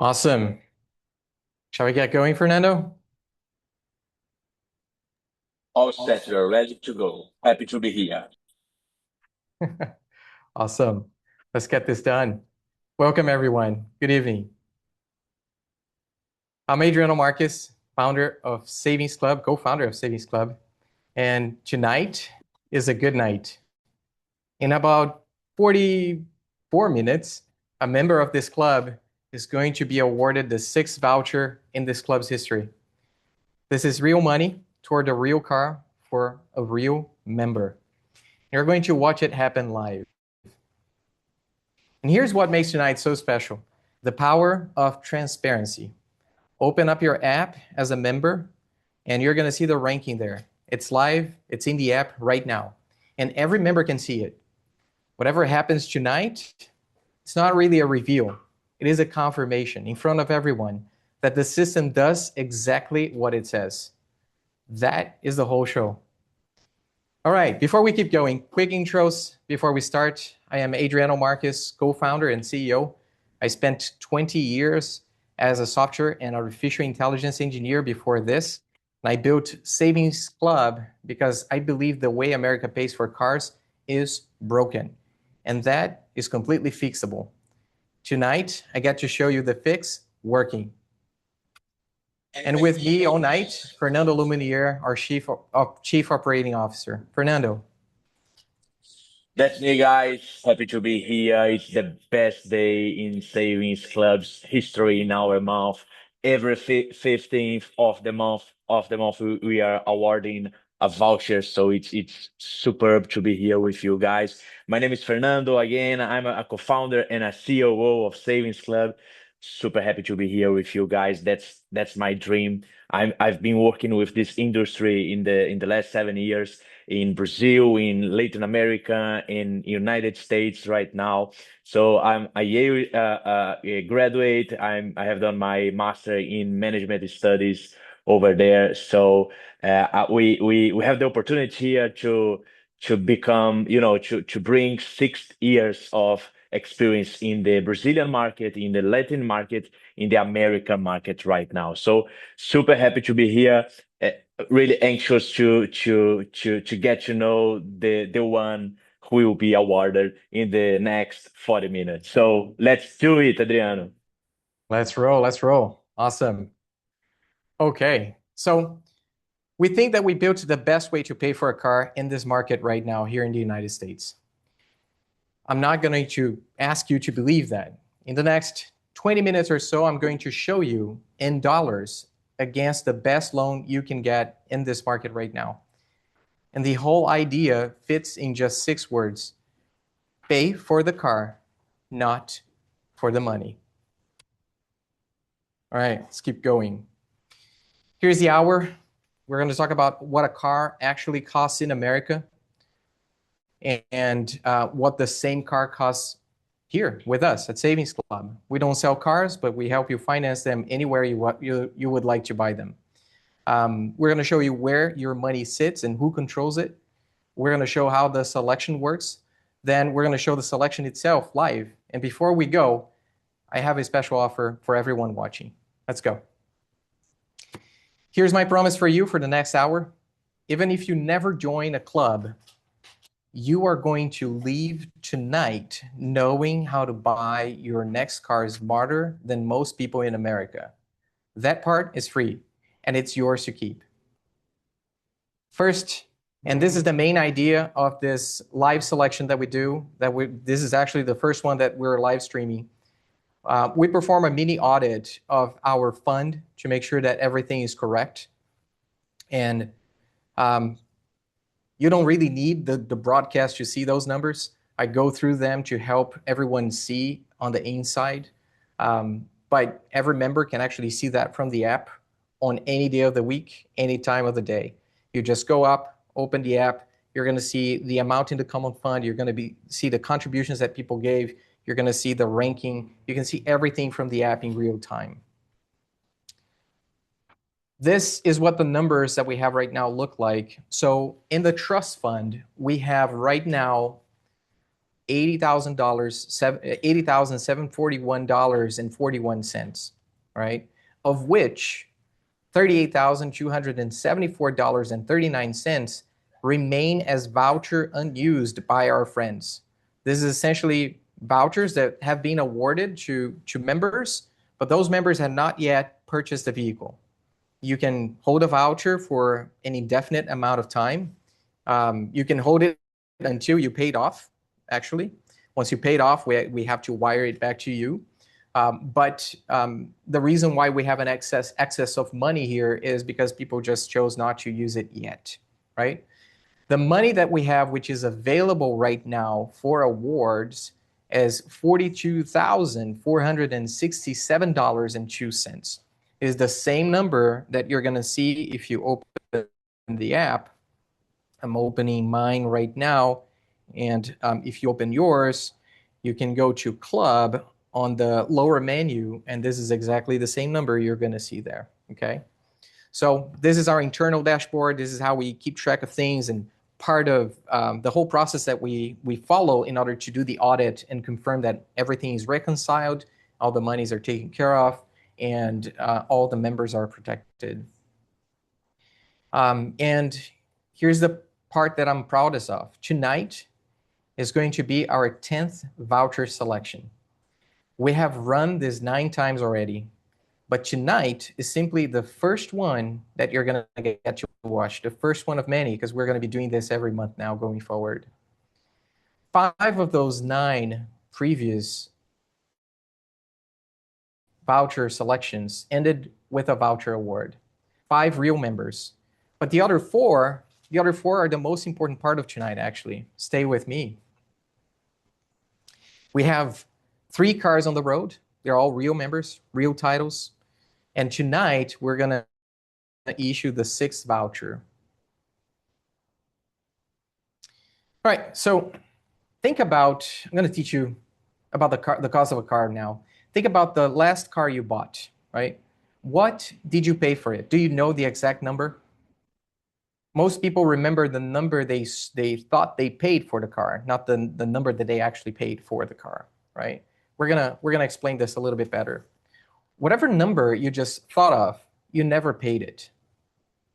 Awesome. Shall we get going, Fernando? All set, we're ready to go. Happy to be here. Awesome. Let's get this done. Welcome, everyone. Good evening. I'm Adriano Marcus, founder of Savings Club, co-founder of Savings Club. And tonight is a good night. In about 44 minutes, a member of this club is going to be awarded the 6th voucher in this club's history. This is real money toward a real car for a real member. You're going to watch it happen live. And here's what makes tonight so special: the power of transparency. Open up your app as a member, and you're going to see the ranking there. It's live, it's in the app right now, and every member can see it. Whatever happens tonight, it's not really a reveal, it is a confirmation in front of everyone that the system does exactly what it says. That is the whole show. All right, before we keep going, quick intros before we start. I am Adriano Marcus, co-founder and CEO. I spent 20 years as a software and artificial intelligence engineer before this. And I built Savings Club because I believe the way America pays for cars is broken. And that is completely fixable. Tonight, I get to show you the fix working. And with me all night, Fernando Luminaire, our Chief Operating Officer. Fernando. That's me, guys. Happy to be here. It's the best day in Savings Club's history in our month. Every 15th of the month, we are awarding a voucher. So it's superb to be here with you guys. My name is Fernando. Again, I'm a co-founder and a COO of Savings Club. Super happy to be here with you guys. That's my dream. I've been working with this industry in the last 7 years in Brazil, in Latin America, in United States right now. So I'm a Yale graduate. I have done my master in management studies over there. So we have the opportunity here to become, to bring 6 years of experience in the Brazilian market, in the Latin market, in the American market right now. So super happy to be here. Uh, Really anxious to get to know the one who will be awarded in the next 40 minutes. So let's do it, Adriano. Let's roll. Let's roll. Awesome. Okay. So we think that we built the best way to pay for a car in this market right now here in the United States. I'm not going to ask you to believe that. In the next 20 minutes or so, I'm going to show you in dollars against the best loan you can get in this market right now. And the whole idea fits in just 6 words: pay for the car, not for the money. All right, let's keep going. Here's the hour. We're going to talk about what a car actually costs in America and what the same car costs here with us at Savings Club. We don't sell cars, but we help you finance them anywhere you would like to buy them. We're going to show you where your money sits and who controls it. We're going to show how the selection works. Then we're going to show the selection itself live. And before we go, I have a special offer for everyone watching. Let's go. Here's my promise for you for the next hour. Even if you never join a club, you are going to leave tonight knowing how to buy your next car smarter than most people in America. That part is free, and it's yours to keep. First, and this is the main idea of this live selection that we do, this is actually the first one that we're live streaming. We perform a mini audit of our fund to make sure that everything is correct. And you don't really need the broadcast to see those numbers. I go through them to help everyone see on the inside. But every member can actually see that from the app on any day of the week, any time of the day. You just go up, open the app. You're going to see the amount in the common fund. You're going to see the contributions that people gave. You're going to see the ranking. You can see everything from the app in real time. This is what the numbers that we have right now look like. So in the trust fund, we have right now $80,741.41, right? Of which $38,274.39 remain as voucher unused by our friends. This is essentially vouchers that have been awarded to members, but those members have not yet purchased a vehicle. You can hold a voucher for an indefinite amount of time. You can hold it until you paid off, actually. Once you paid off, we have to wire it back to you. But the reason why we have an excess of money here is because people just chose not to use it yet, right? The money that we have, which is available right now for awards, is $42,467.02. Is the same number that you're going to see if you open the app. I'm opening mine right now. And if you open yours, you can go to Club on the lower menu, and this is exactly the same number you're going to see there, okay? So this is our internal dashboard. This is how we keep track of things, and part of the whole process that we follow in order to do the audit and confirm that everything is reconciled, all the monies are taken care of, and all the members are protected. And here's the part that I'm proudest of. Tonight is going to be our 10th voucher selection. We have run this 9 times already, but tonight is simply the first one that you're going to get to watch, the first one of many, because we're going to be doing this every month now going forward. 5 of those 9 previous voucher selections ended with a voucher award. 5 real members. But the other 4 are the most important part of tonight, actually. Stay with me. We have 3 cars on the road. They're all real members, real titles. And tonight, we're going to issue the 6th voucher. All right, so think about, I'm going to teach you about the cost of a car now. Think about the last car you bought, right? What did you pay for it? Do you know the exact number? Most people remember the number they thought they paid for the car, not the number that they actually paid for the car, right? We're gonna explain this a little bit better. Whatever number you just thought of, you never paid it.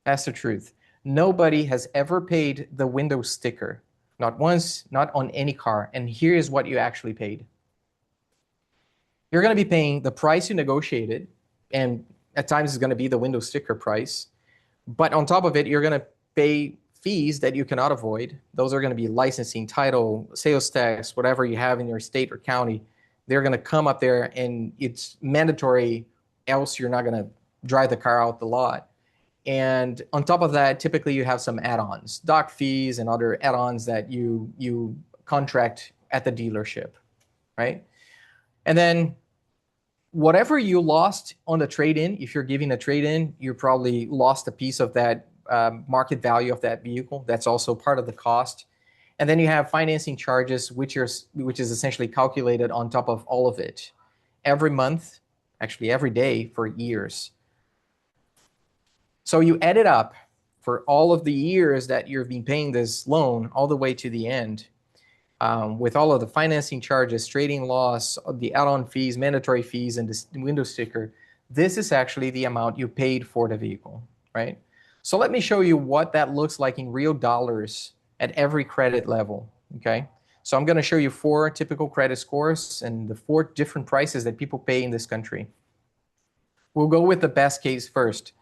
That's the truth. Nobody has ever paid the window sticker, not once, not on any car. And here is what you actually paid. You're going to be paying the price you negotiated, and at times it's going to be the window sticker price. But on top of it, you're going to pay fees that you cannot avoid. Those are going to be licensing, title, sales tax, whatever you have in your state or county. They're going to come up there, and it's mandatory, else you're not going to drive the car out the lot. And on top of that, typically you have some add-ons, dock fees and other add-ons that you contract at the dealership, right? And then whatever you lost on the trade-in, if you're giving a trade-in, you probably lost a piece of that market value of that vehicle. That's also part of the cost. And then you have financing charges, which is essentially calculated on top of all of it. Every month, actually every day for years. So you add it up for all of the years that you've been paying this loan all the way to the end, with all of the financing charges, trading loss, the add-on fees, mandatory fees, and the window sticker. This is actually the amount you paid for the vehicle, right? So let me show you what that looks like in real dollars at every credit level, okay? So I'm going to show you 4 typical credit scores and the 4 different prices that people pay in this country. We'll go with the best case first.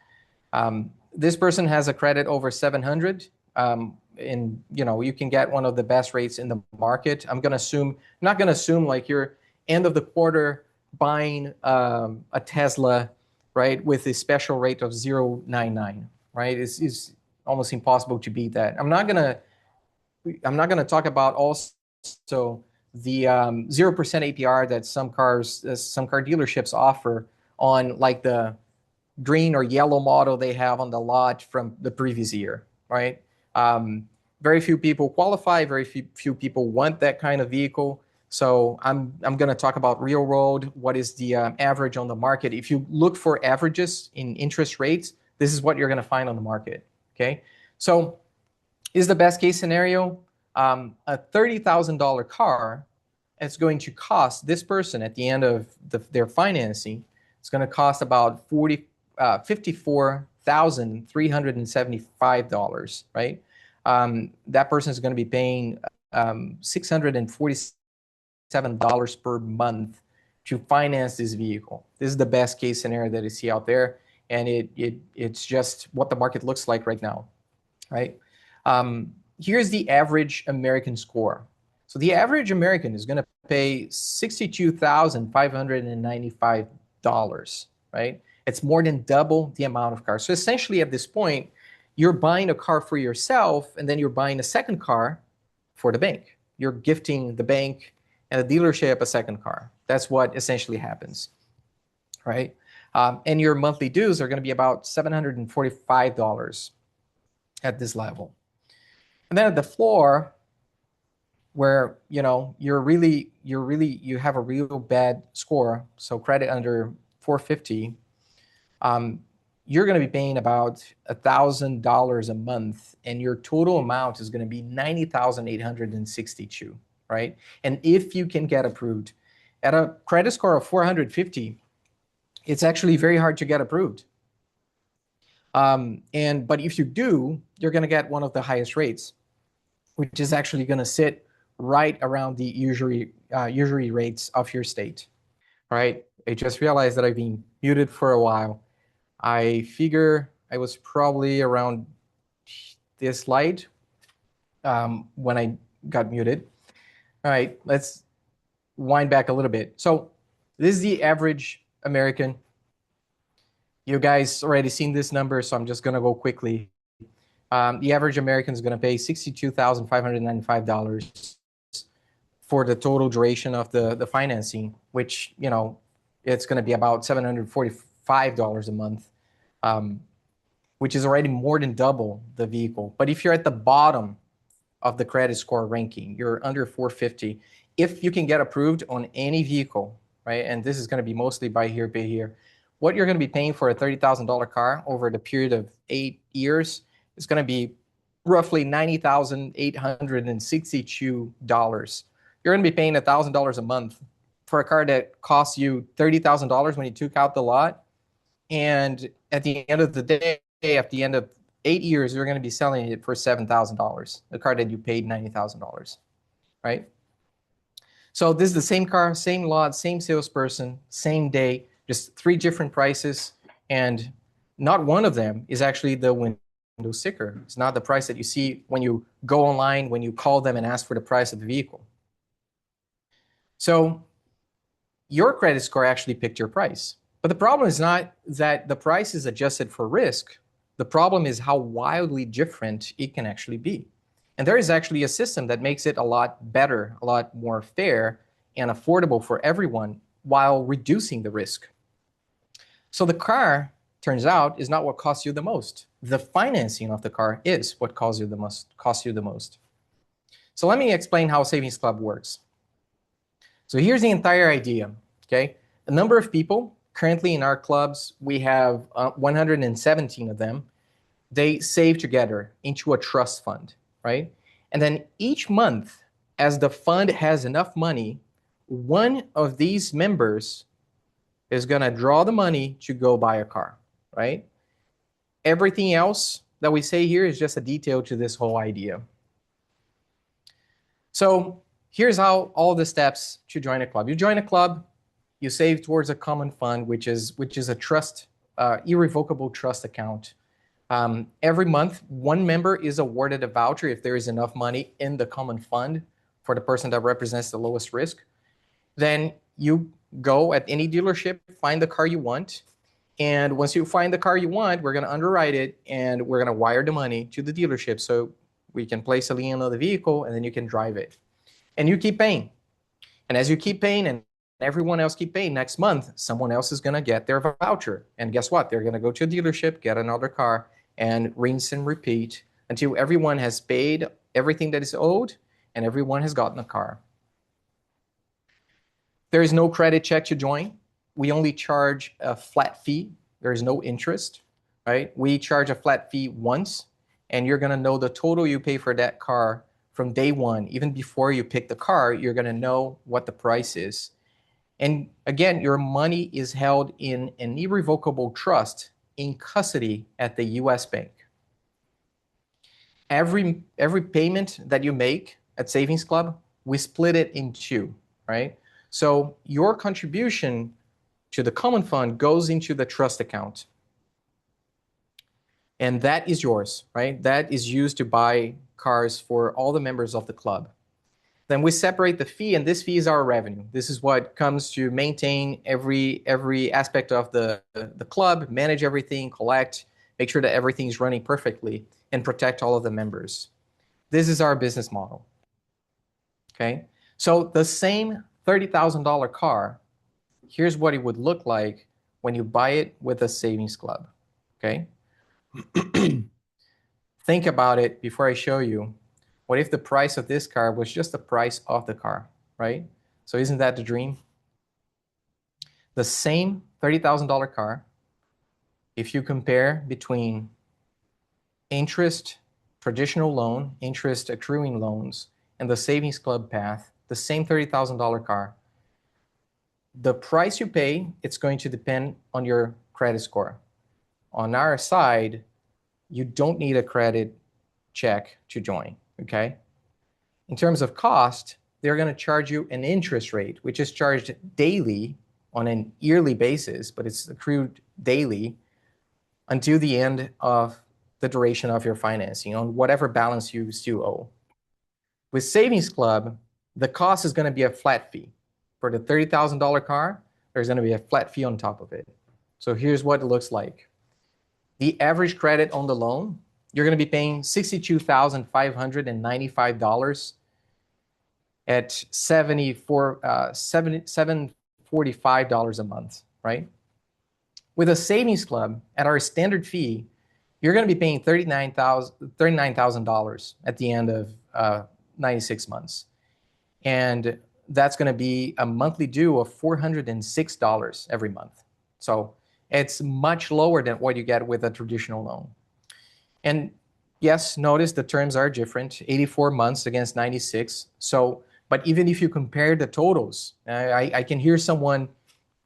This person has a credit over 700, and you can get one of the best rates in the market. I'm not going to assume like you're end of the quarter buying a Tesla, right, with a special rate of 0.99, right? It's almost impossible to beat that. I'm not gonna talk about also the 0% APR that some car dealerships offer on like the green or yellow model they have on the lot from the previous year, right? Very few people qualify, very few people want that kind of vehicle. So I'm going to talk about real world, what is the average on the market. If you look for averages in interest rates, this is what you're going to find on the market, okay? So is the best case scenario A $30,000 car, it's going to cost this person at the end of their financing, it's going to cost about $54,375, right? That person is going to be paying $647 per month to finance this vehicle. This is the best case scenario that I see out there, and it's just what the market looks like right now, right? Here's the average American score. So the average American is going to pay $62,595, right? It's more than double the amount of cars. So essentially at this point, you're buying a car for yourself, and then you're buying a second car for the bank. You're gifting the bank and the dealership a second car. That's what essentially happens, right? And your monthly dues are going to be about $745 at this level. And then at the floor, where you have a real bad score, so credit under 450, you're going to be paying about $1,000 a month, and your total amount is going to be $90,862, right? And if you can get approved at a credit score of 450, it's actually very hard to get approved. But if you do, you're going to get one of the highest rates, which is actually going to sit right around the usury rates of your state. All right, I just realized that I've been muted for a while. I figure I was probably around this light when I got muted. All right, let's wind back a little bit. So this is the average American. You guys already seen this number, so I'm just going to go quickly. The average American is going to pay $62,595 for the total duration of the financing, which, it's going to be about $745 a month, which is already more than double the vehicle. But if you're at the bottom of the credit score ranking, you're under 450, if you can get approved on any vehicle, right, and this is going to be mostly buy here, pay here, what you're going to be paying for a $30,000 car over the period of 8 years is going to be roughly $90,862. You're going to be paying $1,000 a month for a car that costs you $30,000 when you took out the lot. And at the end of the day, at the end of 8 years, you're going to be selling it for $7,000, a car that you paid $90,000, right? So this is the same car, same lot, same salesperson, same day, just 3 different prices. And not one of them is actually the window sticker. It's not the price that you see when you go online, when you call them and ask for the price of the vehicle. So your credit score actually picked your price. But the problem is not that the price is adjusted for risk. The problem is how wildly different it can actually be. And there is actually a system that makes it a lot better, a lot more fair and affordable for everyone while reducing the risk. So the car, turns out, is not what costs you the most. The financing of the car is what costs you the most. So let me explain how Savings.Club works. So here's the entire idea, okay? A number of people, currently in our clubs, we have 117 of them. They save together into a trust fund, right? And then each month, as the fund has enough money, one of these members is going to draw the money to go buy a car, right? Everything else that we say here is just a detail to this whole idea. So here's how all the steps to join a club. You join a club, you save towards a common fund, which is a trust, irrevocable trust account. Every month, one member is awarded a voucher if there is enough money in the common fund for the person that represents the lowest risk. Then you go at any dealership, find the car you want. And once you find the car you want, we're going to underwrite it and we're going to wire the money to the dealership so we can place a lien on the vehicle and then you can drive it. And you keep paying. And as you keep paying and everyone else keep paying, next month, someone else is going to get their voucher. And guess what? They're going to go to a dealership, get another car, and rinse and repeat until everyone has paid everything that is owed and everyone has gotten a car. There is no credit check to join. We only charge a flat fee. There is no interest, right? We charge a flat fee once, and you're going to know the total you pay for that car from day one, even before you pick the car, you're going to know what the price is. And again, your money is held in an irrevocable trust in custody at the US bank. Every payment that you make at Savings Club, we split it in two, right? So your contribution to the common fund goes into the trust account. And that is yours, right? That is used to buy cars for all the members of the club. Then we separate the fee, and this fee is our revenue. This is what comes to maintain every aspect of the club, manage everything, collect, make sure that everything's running perfectly, and protect all of the members. This is our business model. Okay? So the same $30,000 car, here's what it would look like when you buy it with a Savings Club. Okay? Think about it before I show you. What if the price of this car was just the price of the car, right? So isn't that the dream? The same $30,000 car, if you compare between interest, traditional loan, interest accruing loans, and the Savings Club path, the same $30,000 car, the price you pay, it's going to depend on your credit score. On our side, you don't need a credit check to join, okay? In terms of cost, they're going to charge you an interest rate, which is charged daily on an yearly basis, but it's accrued daily until the end of the duration of your financing on whatever balance you still owe. With Savings Club, the cost is going to be a flat fee. For the $30,000 car, there's going to be a flat fee on top of it. So here's what it looks like. The average credit on the loan, you're going to be paying $62,595 at $745 a month, right? With a Savings Club, at our standard fee, you're going to be paying $39,000 at the end of 96 months. And that's going to be a monthly due of $406 every month. So it's much lower than what you get with a traditional loan. And yes, notice the terms are different, 84 months against 96. So, but even if you compare the totals, I can hear someone,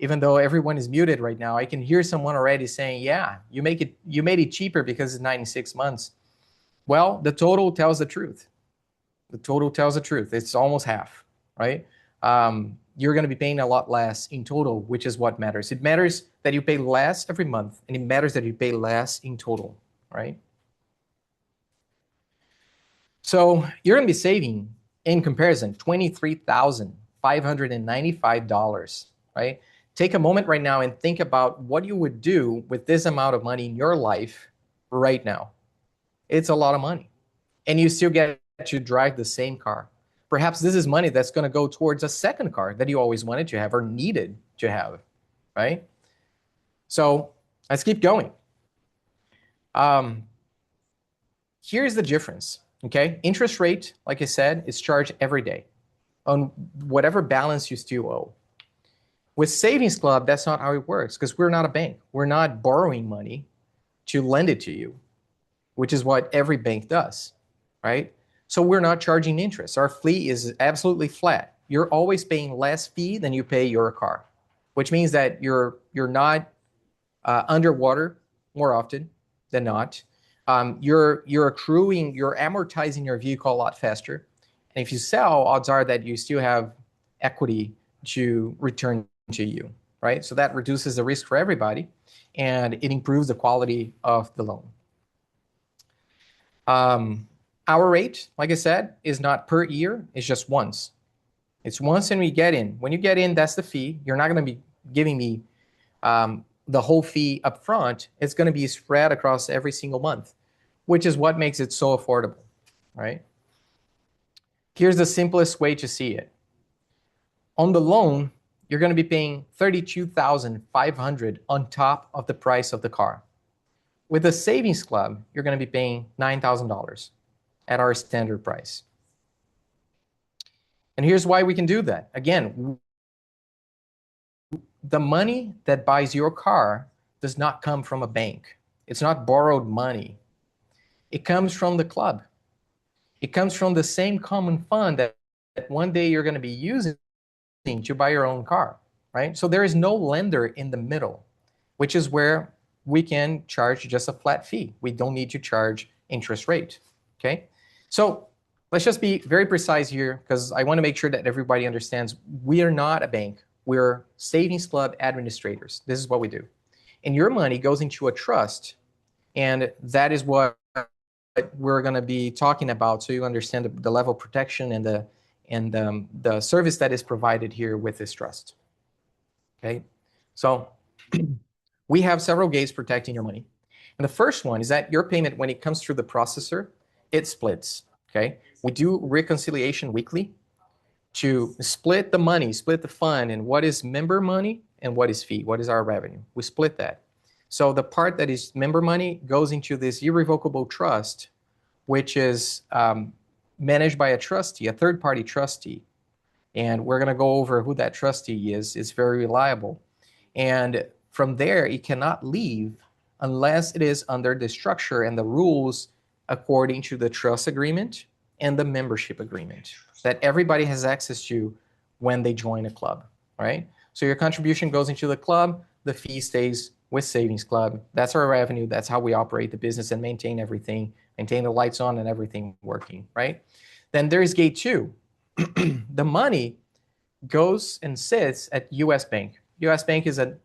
even though everyone is muted right now, I can hear someone already saying, yeah, you made it cheaper because it's 96 months. Well, the total tells the truth. The total tells the truth. It's almost half, right? You're going to be paying a lot less in total, which is what matters. It matters that you pay less every month, and it matters that you pay less in total, right? So you're going to be saving, in comparison, $23,595, right? Take a moment right now and think about what you would do with this amount of money in your life right now. It's a lot of money. And you still get to drive the same car. Perhaps this is money that's going to go towards a second car that you always wanted to have or needed to have, right? So let's keep going. Here's the difference, okay? Interest rate, like I said, is charged every day on whatever balance you still owe. With Savings Club, that's not how it works because we're not a bank. We're not borrowing money to lend it to you, which is what every bank does, right? So we're not charging interest. Our fee is absolutely flat. You're always paying less fee than you pay your car, which means that you're not underwater more often than not. You're accruing, you're amortizing your vehicle a lot faster. And if you sell, odds are that you still have equity to return to you, right? So that reduces the risk for everybody, and it improves the quality of the loan. Our rate, like I said, is not per year. It's just once. It's once and we get in. When you get in, that's the fee. You're not going to be giving me the whole fee up front. It's going to be spread across every single month, which is what makes it so affordable, right? Here's the simplest way to see it. On the loan, you're going to be paying $32,500 on top of the price of the car. With the Savings Club, you're going to be paying $9,000 at our standard price. And here's why we can do that. Again, the money that buys your car does not come from a bank. It's not borrowed money. It comes from the club. It comes from the same common fund that one day you're going to be using to buy your own car, right? So there is no lender in the middle, which is where we can charge just a flat fee. We don't need to charge interest rate, okay? So let's just be very precise here because I want to make sure that everybody understands we are not a bank. We're Savings Club administrators. This is what we do. And your money goes into a trust, and that is what we're going to be talking about so you understand the level of protection and the service that is provided here with this trust. Okay, so we have several gates protecting your money. And the first one is that your payment, when it comes through the processor, it splits. Okay, we do reconciliation weekly to split the money, split the fund, and what is member money and what is fee, what is our revenue. We split that. So the part that is member money goes into this irrevocable trust, which is managed by a trustee, a third-party trustee. And we're going to go over who that trustee is. It's very reliable. And from there, it cannot leave unless it is under the structure and the rules according to the trust agreement and the membership agreement that everybody has access to when they join a club, right? So your contribution goes into the club, the fee stays with Savings Club. That's our revenue. That's how we operate the business and maintain everything, maintain the lights on and everything working, right? Then there's gate two. The money goes and sits at U.S. Bank. U.S. Bank is a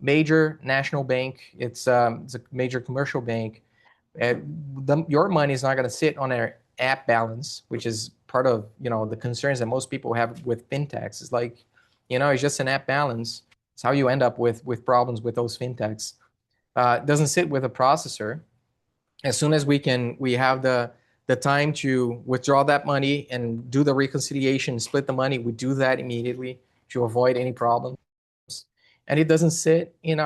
major national bank. It's a major commercial bank. Your money is not going to sit on an app balance, which is part of the concerns that most people have with fintechs. It's like, it's just an app balance. It's how you end up with problems with those fintechs. It doesn't sit with a processor. As soon as we have the time to withdraw that money and do the reconciliation, split the money, we do that immediately to avoid any problems. And it doesn't sit in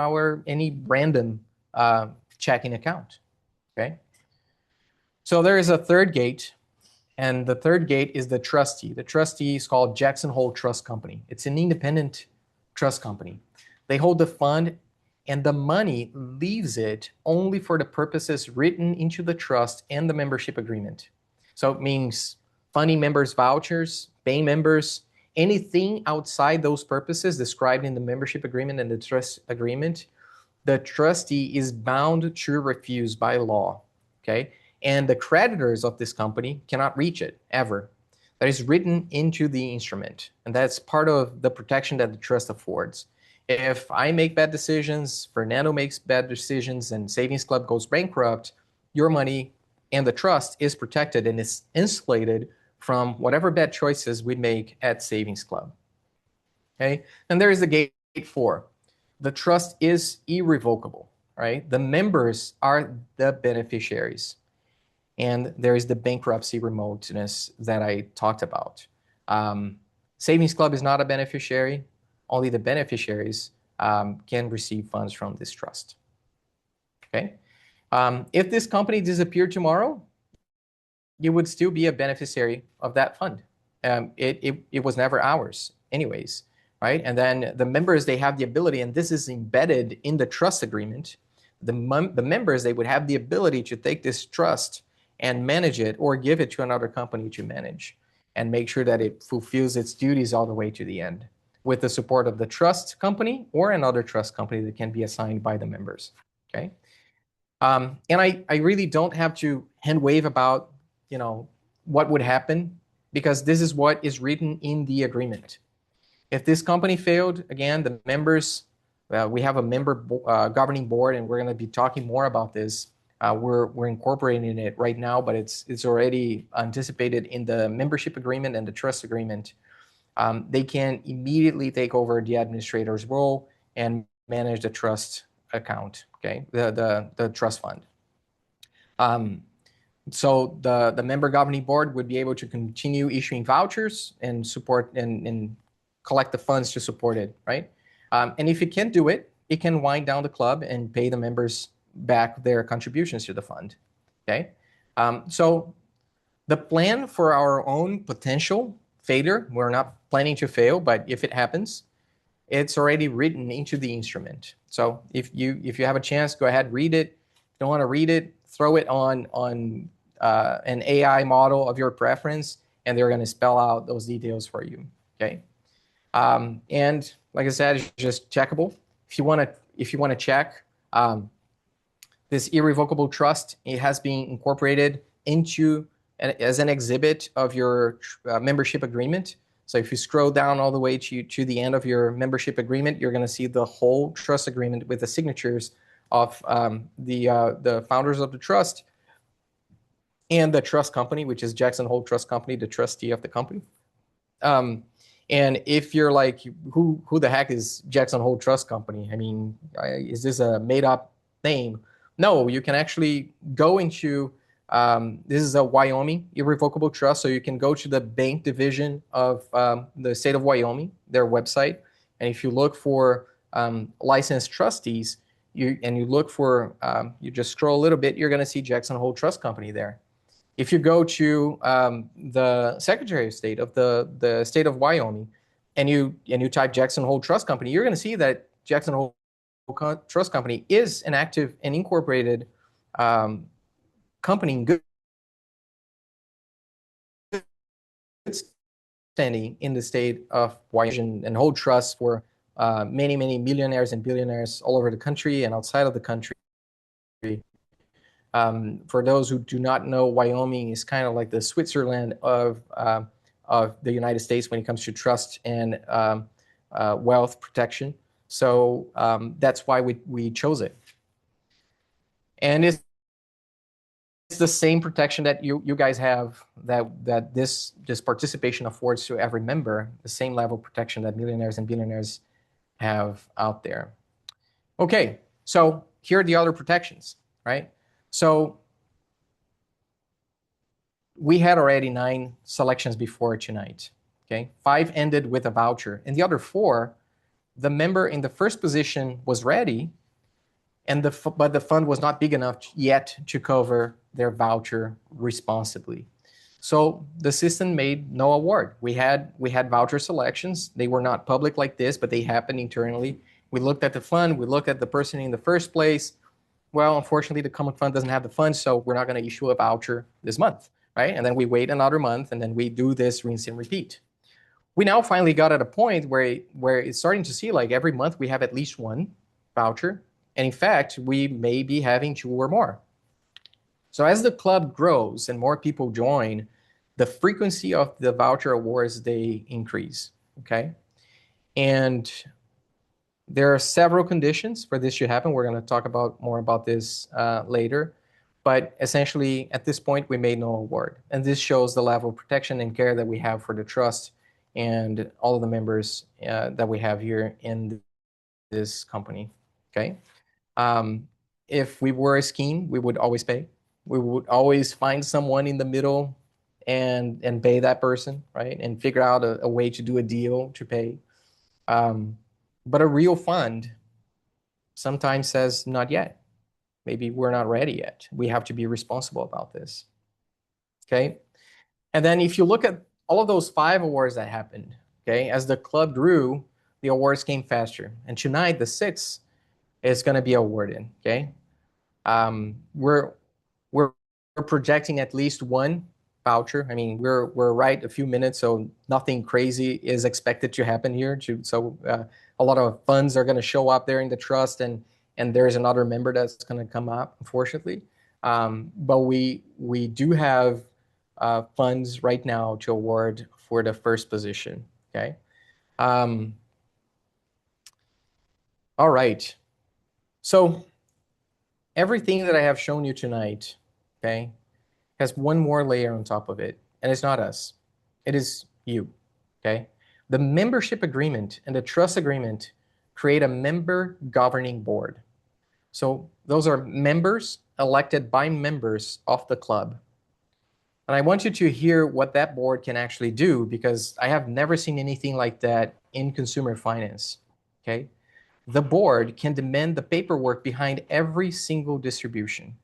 any random checking account. Okay. So there is a third gate, and the third gate is the trustee. The trustee is called Jackson Hole Trust Company. It's an independent trust company. They hold the fund, and the money leaves it only for the purposes written into the trust and the membership agreement. So it means funding members' vouchers, paying members, anything outside those purposes described in the membership agreement and the trust agreement, the trustee is bound to refuse by law, okay? And the creditors of this company cannot reach it, ever. That is written into the instrument, and that's part of the protection that the trust affords. If I make bad decisions, Fernando makes bad decisions, and Savings Club goes bankrupt, your money and the trust is protected and is insulated from whatever bad choices we make at Savings Club. Okay, and there is the gate 4. The trust is irrevocable, right? The members are the beneficiaries. And there is the bankruptcy remoteness that I talked about. Savings Club is not a beneficiary. Only the beneficiaries can receive funds from this trust. Okay. If this company disappeared tomorrow, you would still be a beneficiary of that fund. It was never ours anyways, right? And then the members, they have the ability, and this is embedded in the trust agreement, the members, they would have the ability to take this trust and manage it or give it to another company to manage and make sure that it fulfills its duties all the way to the end with the support of the trust company or another trust company that can be assigned by the members, okay? And I really don't have to hand wave about, what would happen because this is what is written in the agreement. If this company failed, again, the members, we have a member governing board, and we're going to be talking more about this. We're incorporating it right now, but it's already anticipated in the membership agreement and the trust agreement. They can immediately take over the administrator's role and manage the trust account, okay, the trust fund. So the member governing board would be able to continue issuing vouchers and support and collect the funds to support it, right? And if it can't do it, it can wind down the club and pay the members back their contributions to the fund, okay? So the plan for our own potential failure, we're not planning to fail, but if it happens, it's already written into the instrument. So if you have a chance, go ahead, read it. If you don't want to read it, throw it on an AI model of your preference, and they're going to spell out those details for you. Okay. And like I said, it's just checkable. If you want to check this irrevocable trust, it has been incorporated into as an exhibit of your membership agreement. So if you scroll down all the way to the end of your membership agreement, you're going to see the whole trust agreement with the signatures of the founders of the trust and the trust company, which is Jackson Hole Trust Company, the trustee of the company. And if you're like, who the heck is Jackson Hole Trust Company? I mean, is this a made up name? No, you can actually go into, this is a Wyoming irrevocable trust. So you can go to the bank division of the state of Wyoming, their website. And if you look for licensed trustees, you look for, you just scroll a little bit, you're going to see Jackson Hole Trust Company there. If you go to the Secretary of State of the state of Wyoming, and you type Jackson Hole Trust Company, you're going to see that Jackson Hole Trust Company is an active and incorporated company in good standing in the state of Wyoming, and hold trusts for many millionaires and billionaires all over the country and outside of the country. For those who do not know, Wyoming is kind of like the Switzerland of the United States when it comes to trust and wealth protection. So that's why we chose it. And it's the same protection that you guys have, that this participation affords to every member, the same level of protection that millionaires and billionaires have out there. Okay, so here are the other protections, right? So we had already 9 selections before tonight. Okay, 5 ended with a voucher, and the other 4, the member in the first position was ready, and but the fund was not big enough yet to cover their voucher responsibly. So the system made no award. We had voucher selections. They were not public like this, but they happened internally. We looked at the fund. We looked at the person in the first place. Well, unfortunately, the common fund doesn't have the funds, so we're not going to issue a voucher this month, right? And then we wait another month, and then we do this rinse and repeat. We now finally got at a point where it's starting to see like every month we have at least 1 voucher. And in fact, we may be having 2 or more. So as the club grows and more people join, the frequency of the voucher awards, they increase, okay? And there are several conditions for this to happen. We're going to talk more about this later. But essentially, at this point, we made no award. And this shows the level of protection and care that we have for the trust and all of the members that we have here in this company, okay? If we were a scheme, we would always pay. We would always find someone in the middle and pay that person, right? And figure out a way to do a deal to pay. But a real fund sometimes says, not yet. Maybe we're not ready yet. We have to be responsible about this, okay? And then if you look at all of those 5 awards that happened, okay, as the club grew, the awards came faster. And tonight, the 6th is going to be awarded, okay? We're projecting at least 1 voucher. I mean, we're right a few minutes, so nothing crazy is expected to happen here. So a lot of funds are going to show up there in the trust, and there's another member that's going to come up, unfortunately. But we do have funds right now to award for the first position, okay? All right. So everything that I have shown you tonight, okay, has one more layer on top of it, and it's not us. It is you, okay? The membership agreement and the trust agreement create a member governing board. So those are members elected by members of the club. And I want you to hear what that board can actually do, because I have never seen anything like that in consumer finance, okay? The board can demand the paperwork behind every single distribution.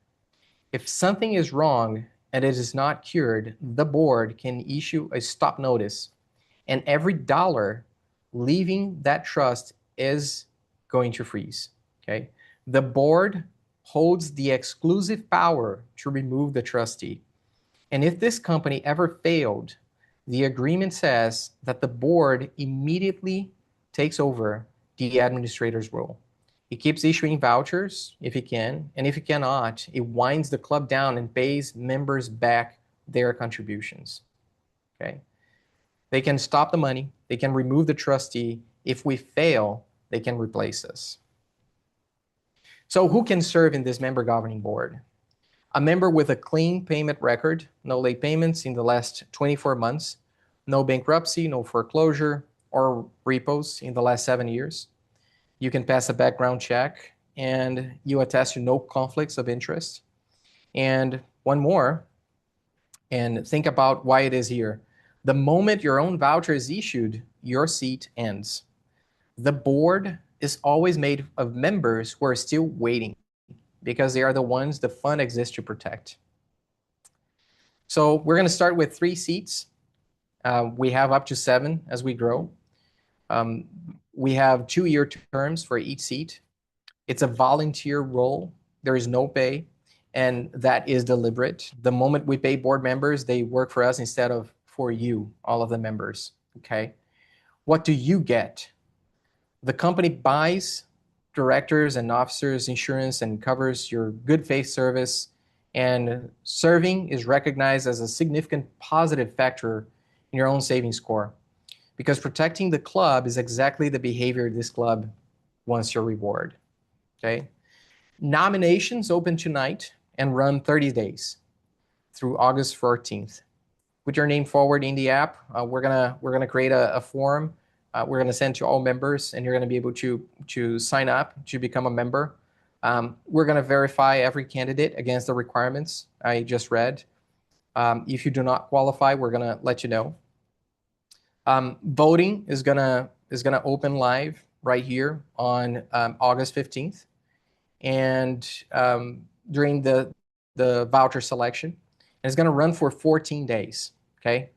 If something is wrong and it is not cured, the board can issue a stop notice, and every dollar leaving that trust is going to freeze, okay? The board holds the exclusive power to remove the trustee. And if this company ever failed, the agreement says that the board immediately takes over the administrator's role. It keeps issuing vouchers if it can, and if it cannot, it winds the club down and pays members back their contributions. Okay? They can stop the money, they can remove the trustee. If we fail, they can replace us. So who can serve in this member governing board? A member with a clean payment record, no late payments in the last 24 months, no bankruptcy, no foreclosure, or repos in the last 7 years. You can pass a background check, and you attest to no conflicts of interest. And one more, and think about why it is here. The moment your own voucher is issued, your seat ends. The board is always made of members who are still waiting, because they are the ones the fund exists to protect. So we're going to start with 3 seats. We have up to 7 as we grow. We have 2-year terms for each seat. It's a volunteer role. There is no pay, and that is deliberate. The moment we pay board members, they work for us instead of for you, all of the members. Okay. What do you get? The company buys directors and officers insurance and covers your good faith service, and serving is recognized as a significant positive factor in your own savings score, because protecting the club is exactly the behavior this club wants your reward. Okay. Nominations open tonight and run 30 days through August 14th. Put your name forward in the app. We're gonna create a form. We're gonna send to all members, and you're gonna be able to sign up to become a member. We're gonna verify every candidate against the requirements I just read. If you do not qualify, we're gonna let you know. Voting is gonna open live right here on August 15th, and during the voucher selection, and it's gonna run for 14 days. Okay,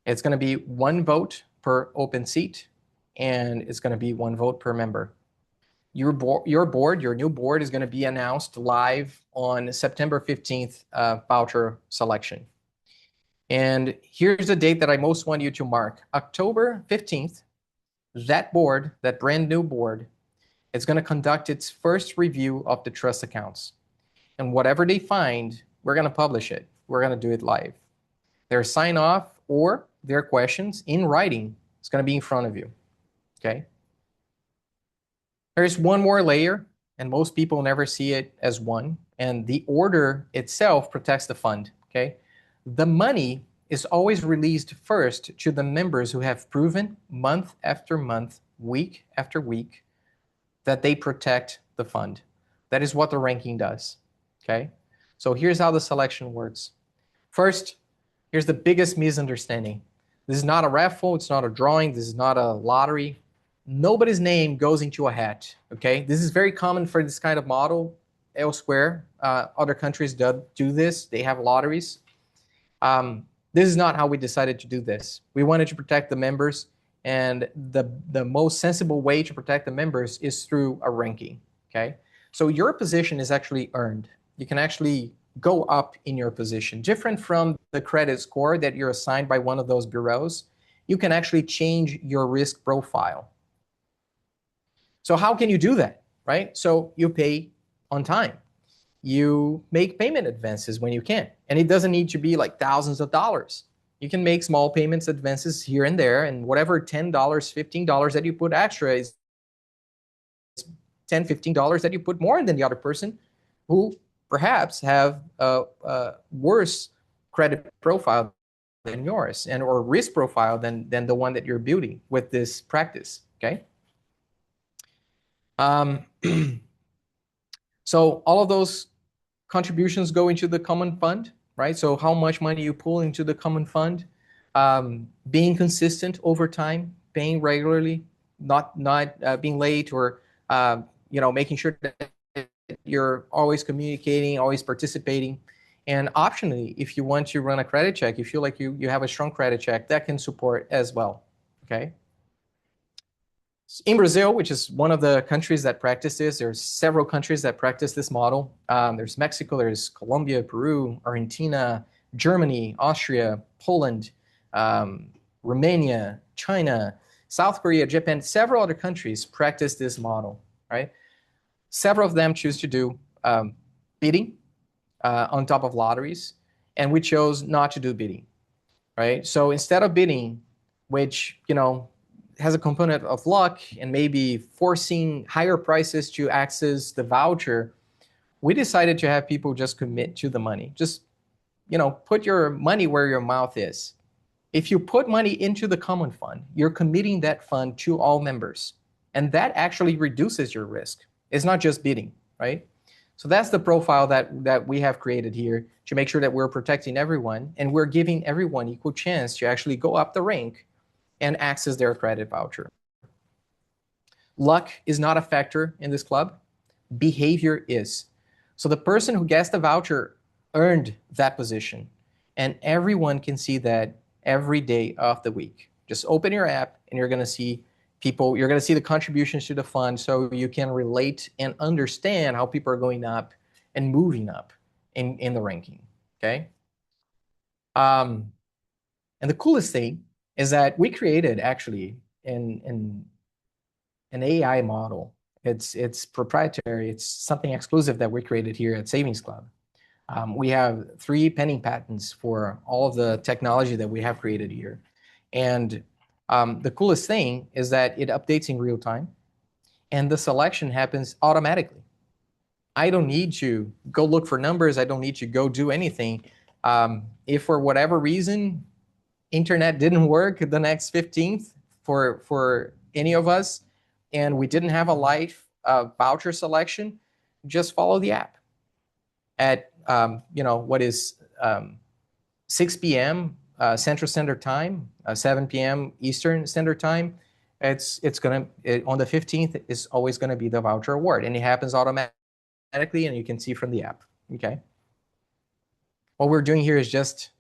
it's gonna be 1 vote per open seat, and it's going to be 1 vote per member. Your new board is going to be announced live on September 15th, voucher selection. And here's the date that I most want you to mark. October 15th, that board, that brand new board, is going to conduct its first review of the trust accounts. And whatever they find, we're going to publish it. We're going to do it live. Their sign off or their questions in writing is going to be in front of you. Okay. There's one more layer, and most people never see it as one, and the order itself protects the fund. Okay. The money is always released first to the members who have proven month after month, week after week, that they protect the fund. That is what the ranking does. Okay. So here's how the selection works. First, here's the biggest misunderstanding. This is not a raffle. It's not a drawing. This is not a lottery. Nobody's name goes into a hat, okay? This is very common for this kind of model elsewhere. Other countries do this. They have lotteries. This is not how we decided to do this. We wanted to protect the members, and the most sensible way to protect the members is through a ranking, okay? So your position is actually earned. You can actually go up in your position. Different from the credit score that you're assigned by one of those bureaus, you can actually change your risk profile. So how can you do that, right? So you pay on time. You make payment advances when you can. And it doesn't need to be like thousands of dollars. You can make small payments advances here and there, and whatever $10, $15 that you put extra is $10, $15 that you put more than the other person who perhaps have a worse credit profile than yours, and or risk profile than the one that you're building with this practice, okay? So all of those contributions go into the common fund, right? So how much money you pull into the common fund, being consistent over time, paying regularly, not being late, or making sure that you're always communicating, always participating. And optionally, if you want to run a credit check, you feel like you have a strong credit check, that can support as well, okay? In Brazil, which is one of the countries that practice this, there's several countries that practice this model. There's Mexico, there's Colombia, Peru, Argentina, Germany, Austria, Poland, Romania, China, South Korea, Japan, several other countries practice this model, right? Several of them choose to do bidding on top of lotteries, and we chose not to do bidding, right? So instead of bidding, which, has a component of luck and maybe forcing higher prices to access the voucher, we decided to have people just commit to the money. Just, put your money where your mouth is. If you put money into the common fund, you're committing that fund to all members. And that actually reduces your risk. It's not just bidding, right? So that's the profile that we have created here to make sure that we're protecting everyone and we're giving everyone equal chance to actually go up the rank and access their credit voucher. Luck is not a factor in this club. Behavior is. So the person who gets the voucher earned that position. And everyone can see that every day of the week. Just open your app and you're going to see people, you're going to see the contributions to the fund so you can relate and understand how people are going up and moving up in the ranking. Okay. And the coolest thing is that we created actually an AI model. It's proprietary. It's something exclusive that we created here at Savings.Club. We have 3 pending patents for all of the technology that we have created here. And the coolest thing is that it updates in real time and the selection happens automatically. I don't need to go look for numbers. I don't need to go do anything. If for whatever reason, internet didn't work the next 15th for any of us, and we didn't have a live voucher selection, just follow the app. At what is 6 p.m. Central Standard Time, 7 p.m. Eastern Standard Time, on the 15th is always gonna be the voucher award, and it happens automatically, and you can see from the app. Okay. What we're doing here is just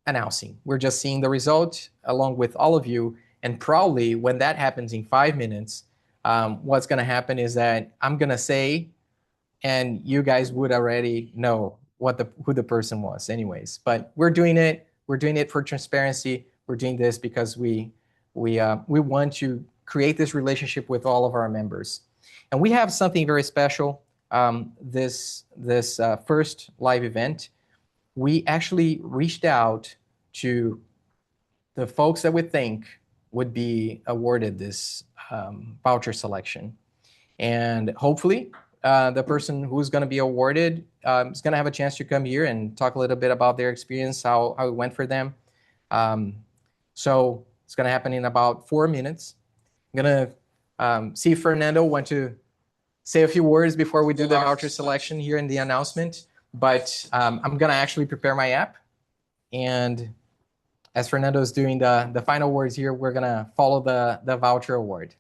announcing. We're just seeing the result along with all of you, and probably when that happens in 5 minutes, what's gonna happen is that I'm gonna say, and you guys would already know who the person was anyways. But we're doing it for transparency. We're doing this because we want to create this relationship with all of our members. And we have something very special. This first live event, we actually reached out to the folks that we think would be awarded this voucher selection. And hopefully the person who's going to be awarded is going to have a chance to come here and talk a little bit about their experience, how it went for them. So it's going to happen in about 4 minutes. I'm going to see if Fernando wants to say a few words before we do the voucher selection here in the announcement. But I'm going to actually prepare my app. And as Fernando is doing the final words here, we're going to follow the voucher award.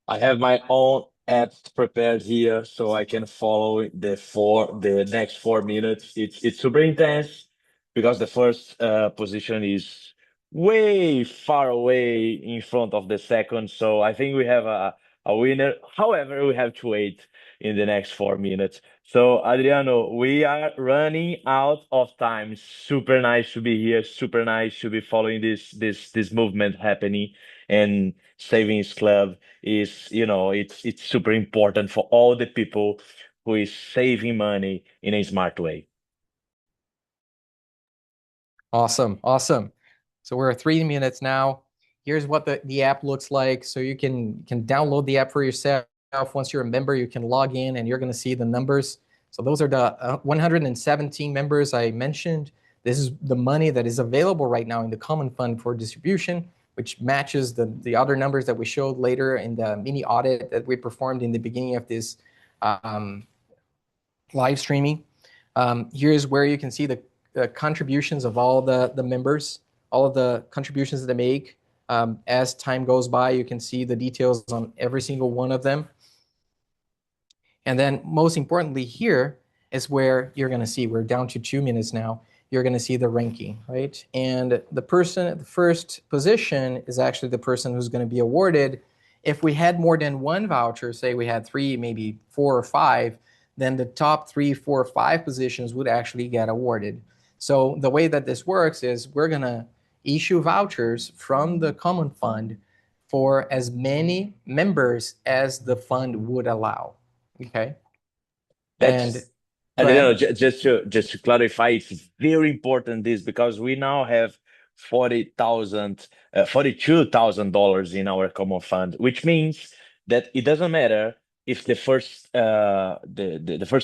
I have my own app prepared here so I can follow the next 4 minutes. It's super intense because the first position is way far away in front of the second. So I think we have a winner. However, we have to wait in the next 4 minutes. So Adriano, we are running out of time. Super nice to be here. Super nice to be following this movement happening and Savings Club is, it's super important for all the people who is saving money in a smart way. Awesome. So we're at 3 minutes now. Here's what the app looks like. So you can download the app for yourself. Once you're a member, you can log in and you're going to see the numbers. So those are the 117 members I mentioned. This is the money that is available right now in the common fund for distribution, which matches the other numbers that we showed later in the mini audit that we performed in the beginning of this live streaming. Here's where you can see the contributions of all the members, all of the contributions that they make. As time goes by, you can see the details on every single one of them. And then most importantly here is where you're going to see, we're down to 2 minutes now, you're going to see the ranking, right? And the person at the first position is actually the person who's going to be awarded. If we had more than one voucher, say we had 3, maybe 4 or 5, then the top 3, 4, 5 positions would actually get awarded. So the way that this works is we're going to issue vouchers from the common fund for as many members as the fund would allow. Okay. And That's go Adriano, ahead. just to clarify, it's very important this because we now have 40,000, $42,000 in our common fund, which means that it doesn't matter if the first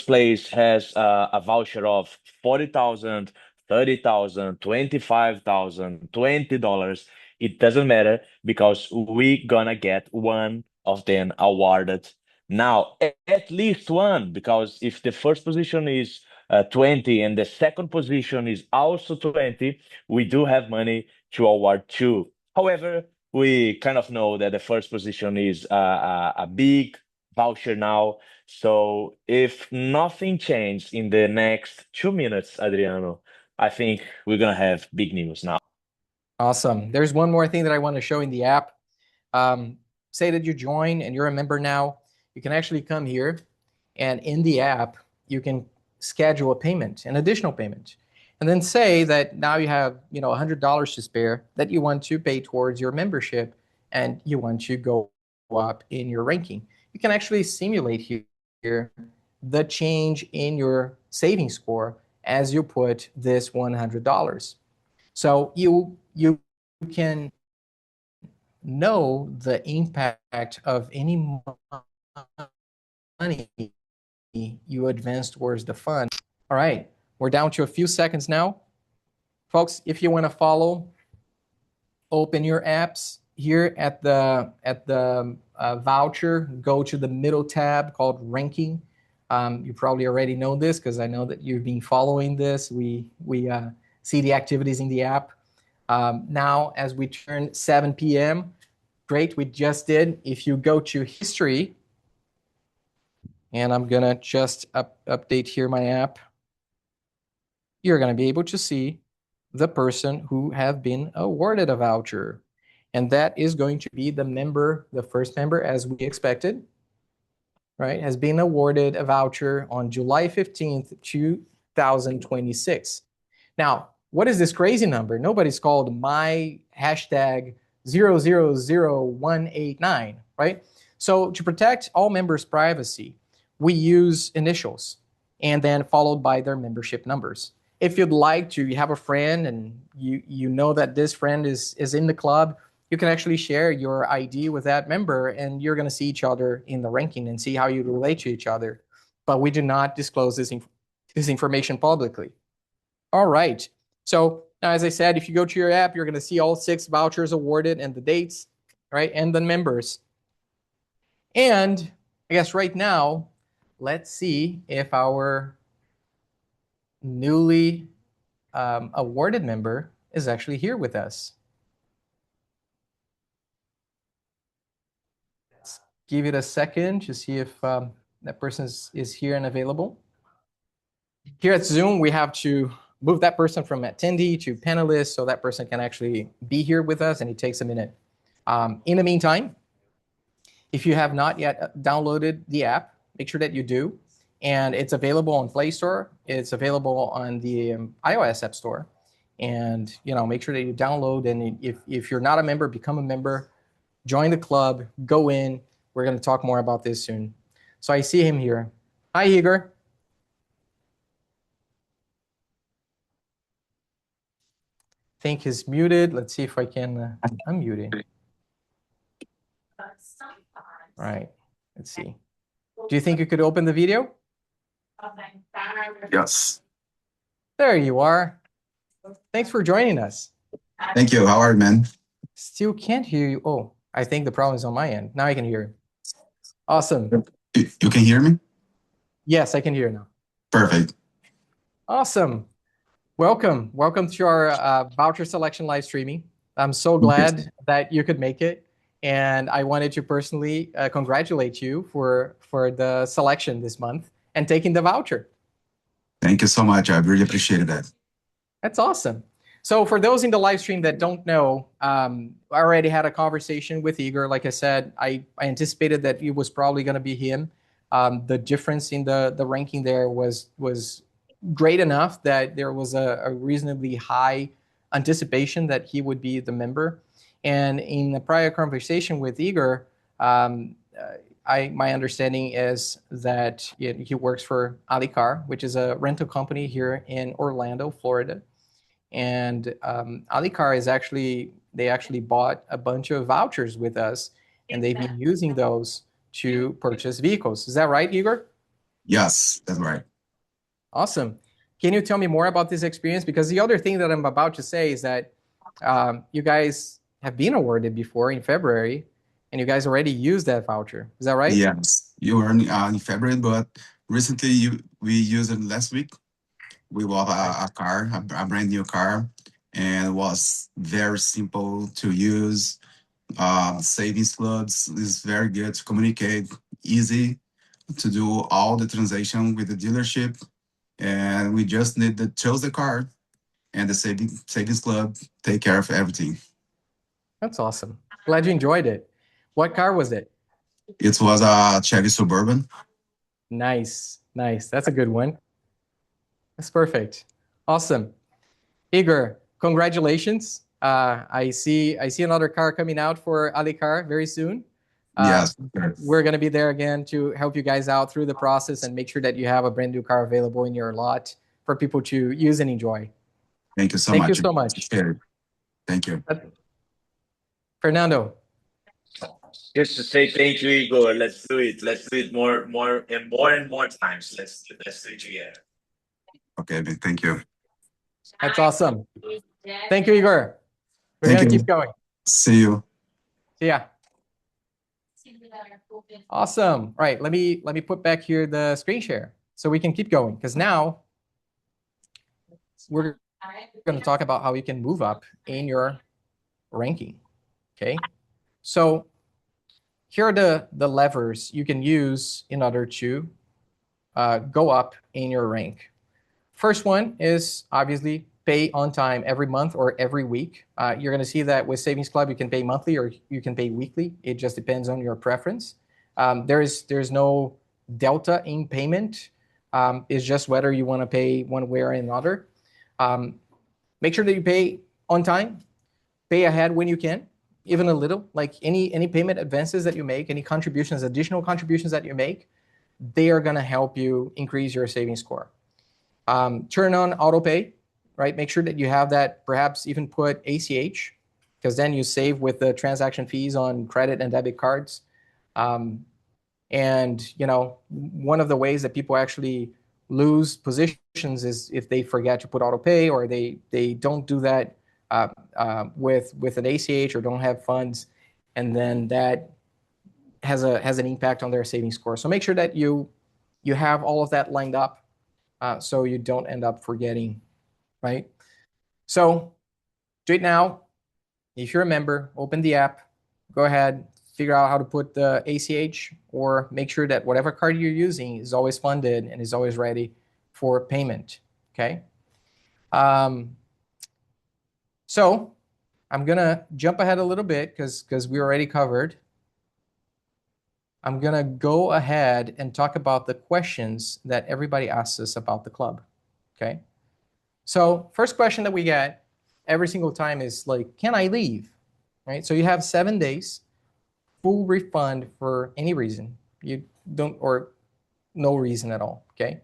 place has a voucher of 40,000, 30,000, 25,000, $20. It doesn't matter because we gonna get one of them awarded now, at least one, because if the first position is 20 and the second position is also 20, we do have money to award two. However, we kind of know that the first position is a big voucher now. So if nothing changed in the next 2 minutes, Adriano, I think we're going to have big news now. Awesome. There's one more thing that I want to show in the app. Um, Say that you join and you're a member now. You can actually come here, and in the app, you can schedule a payment, an additional payment, and then say that now you have $100 to spare that you want to pay towards your membership, and you want to go up in your ranking. You can actually simulate here the change in your savings score as you put this $100. So you can know the impact of any money you advance towards the fund. All right, we're down to a few seconds now. Folks, if you want to follow, open your apps here at the voucher, go to the middle tab called ranking. You probably already know this because I know that you've been following this. We see the activities in the app. Now, as we turn 7 p.m., great, we just did. If you go to history, and I'm going to just update here my app, you're going to be able to see the person who have been awarded a voucher. And that is going to be the member, the first member, as we expected, right, has been awarded a voucher on July 15th, 2026. Now, what is this crazy number? Nobody's called my hashtag 000189, right? So to protect all members' privacy, we use initials and then followed by their membership numbers. If you'd like to, you have a friend and you know that this friend is in the club, you can actually share your ID with that member, and you're going to see each other in the ranking and see how you relate to each other. But we do not disclose this information publicly. All right. So now, as I said, if you go to your app, you're going to see all 6 vouchers awarded and the dates, right, and the members. And I guess right now, let's see if our newly awarded member is actually here with us. Let's give it a second to see if that person is here and available. Here at Zoom, we have to move that person from attendee to panelist so that person can actually be here with us, and it takes a minute. In the meantime, if you have not yet downloaded the app, make sure that you do. And it's available on Play Store. It's available on the iOS App Store. And make sure that you download. And if you're not a member, become a member. Join the club. Go in. We're going to talk more about this soon. So I see him here. Hi, Igor. I think he's muted. Let's see if I can unmute him. All right. Let's see. Do you think you could open the video? Yes. There you are. Thanks for joining us. Thank you. How are you, man? Still can't hear you. Oh, I think the problem is on my end. Now I can hear. Awesome. You can hear me? Yes, I can hear now. Perfect. Awesome. Welcome to our voucher selection live streaming. I'm so glad that you could make it. And I wanted to personally congratulate you for the selection this month and taking the voucher. Thank you so much. I really appreciate that. That's awesome. So for those in the live stream that don't know, I already had a conversation with Igor. Like I said, I anticipated that it was probably going to be him. The difference in the ranking there was great enough that there was a reasonably high anticipation that he would be the member. And in the prior conversation with Igor, my understanding is that he works for Alicar, which is a rental company here in Orlando, Florida. And Alicar they actually bought a bunch of vouchers with us, and they've been using those to purchase vehicles. Is that right, Igor? Yes, that's right. Awesome. Can you tell me more about this experience? Because the other thing that I'm about to say is that you guys have been awarded before in February, and you guys already used that voucher. Is that right? Yes, you were in February, but recently we used it last week. We bought Right. a car, a brand new car, and it was very simple to use. Savings clubs is very good to communicate, easy to do all the transaction with the dealership, and we just need to choose the car, and the savings club take care of everything. That's awesome. Glad you enjoyed it. What car was it? It was a Chevy Suburban. Nice. Nice. That's a good one. That's perfect. Awesome. Igor, congratulations. I see another car coming out for Alicar very soon. Uh, Yes, sure. we're going to be there again to help you guys out through the process and make sure that you have a brand new car available in your lot for people to use and enjoy. Thank you so Thank you much. so much. Appreciate it. Thank you. Fernando. Just to say thank you, Igor. Let's do it. Let's do it more and more times. Let's do it together. Okay, man, thank you. That's awesome. Thank you, Igor. We're Thank going to you. keep going. See you. See ya. Awesome. Right. Let me put back here the screen share so we can keep going, because now we're going to talk about how you can move up in your ranking. Okay. So here are the levers you can use in order to go up in your rank. First one is obviously pay on time every month or every week. You're going to see that with Savings Club, you can pay monthly or you can pay weekly. It just depends on your preference. There's no delta in payment. It's just whether you want to pay one way or another. Make sure that you pay on time, pay ahead when you can, even a little. Like any payment advances that you make, any contributions, additional contributions that you make, they are going to help you increase your savings score. Turn on auto pay, right? Make sure that you have that, perhaps even put ACH, because then you save with the transaction fees on credit and debit cards. And one of the ways that people actually lose positions is if they forget to put auto pay, or they don't do that with an ACH, or don't have funds, and then that has an impact on their savings score. So make sure that you have all of that lined up, so you don't end up forgetting, right? So do it now. If you're a member, open the app, go ahead, figure out how to put the ACH, or make sure that whatever card you're using is always funded and is always ready for payment, okay? So I'm gonna jump ahead a little bit because we already covered. I'm gonna go ahead and talk about the questions that everybody asks us about the club, okay? So first question that we get every single time is like, can I leave? Right? So you have 7 days, full refund for any reason. You don't, or no reason at all, okay?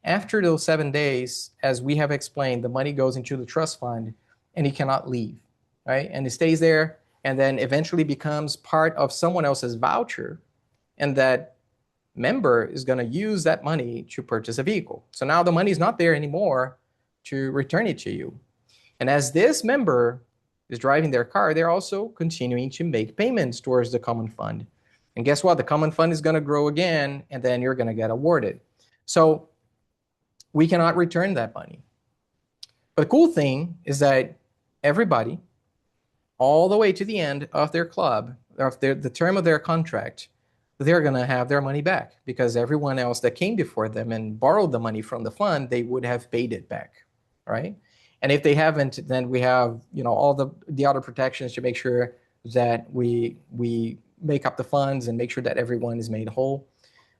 After those 7 days, as we have explained, the money goes into the trust fund and you cannot leave, right? And it stays there and then eventually becomes part of someone else's voucher, and that member is going to use that money to purchase a vehicle. So now the money is not there anymore to return it to you. And as this member is driving their car, they're also continuing to make payments towards the common fund. And guess what? The common fund is going to grow again, and then you're going to get awarded. So we cannot return that money. But the cool thing is that everybody, all the way to the end of their club, or the term of their contract, they're going to have their money back, because everyone else that came before them and borrowed the money from the fund, they would have paid it back, right? And if they haven't, then we have all the other protections to make sure that we make up the funds and make sure that everyone is made whole.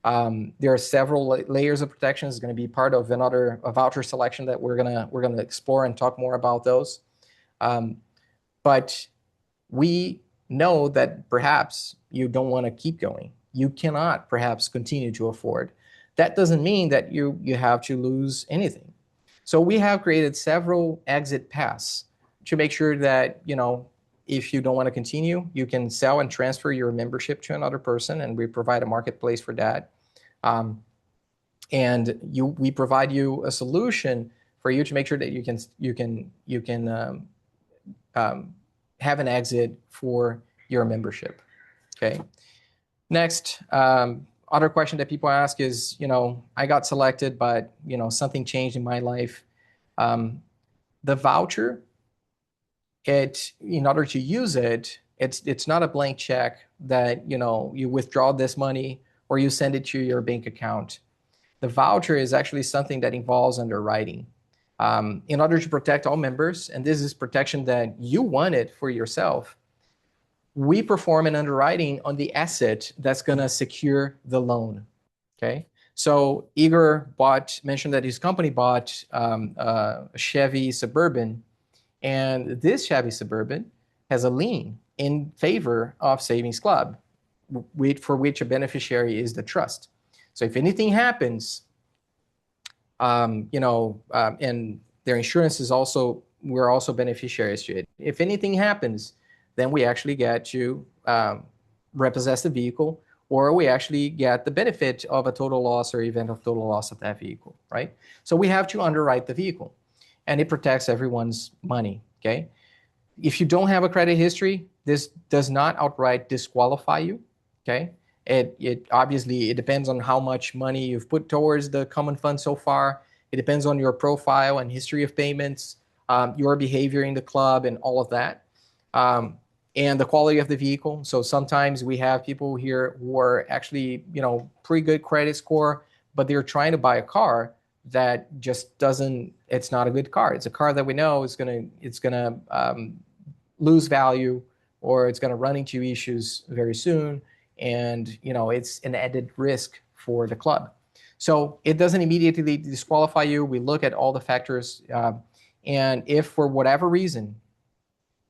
There are several layers of protection. It's going to be part of a voucher selection that we're gonna explore and talk more about those. But we know that perhaps you don't want to keep going. You cannot perhaps continue to afford. That doesn't mean that you have to lose anything. So we have created several exit paths to make sure that, if you don't want to continue, you can sell and transfer your membership to another person, and we provide a marketplace for that. And we provide you a solution for you to make sure that you can have an exit for your membership. Okay. Next, other question that people ask is, I got selected, but something changed in my life. The voucher, in order to use it, it's not a blank check that you withdraw this money or you send it to your bank account. The voucher is actually something that involves underwriting. In order to protect all members, and this is protection that you wanted for yourself, we perform an underwriting on the asset that's going to secure the loan. Okay. So Igor mentioned that his company bought a Chevy Suburban, and this Chevy Suburban has a lien in favor of Savings.Club, for which a beneficiary is the trust. So if anything happens, and their insurance is also, we're also beneficiaries to it. If anything happens, then we actually get to repossess the vehicle, or we actually get the benefit of a total loss or event of total loss of that vehicle, right? So we have to underwrite the vehicle, and it protects everyone's money, okay? If you don't have a credit history, this does not outright disqualify you, okay? It obviously, it depends on how much money you've put towards the common fund so far. It depends on your profile and history of payments, your behavior in the club, and all of that. And the quality of the vehicle. So sometimes we have people here who are actually, pretty good credit score, but they're trying to buy a car that just doesn't, it's not a good car. It's a car that we know it's gonna lose value, or it's gonna run into issues very soon. And, it's an added risk for the club. So it doesn't immediately disqualify you. We look at all the factors. And if for whatever reason,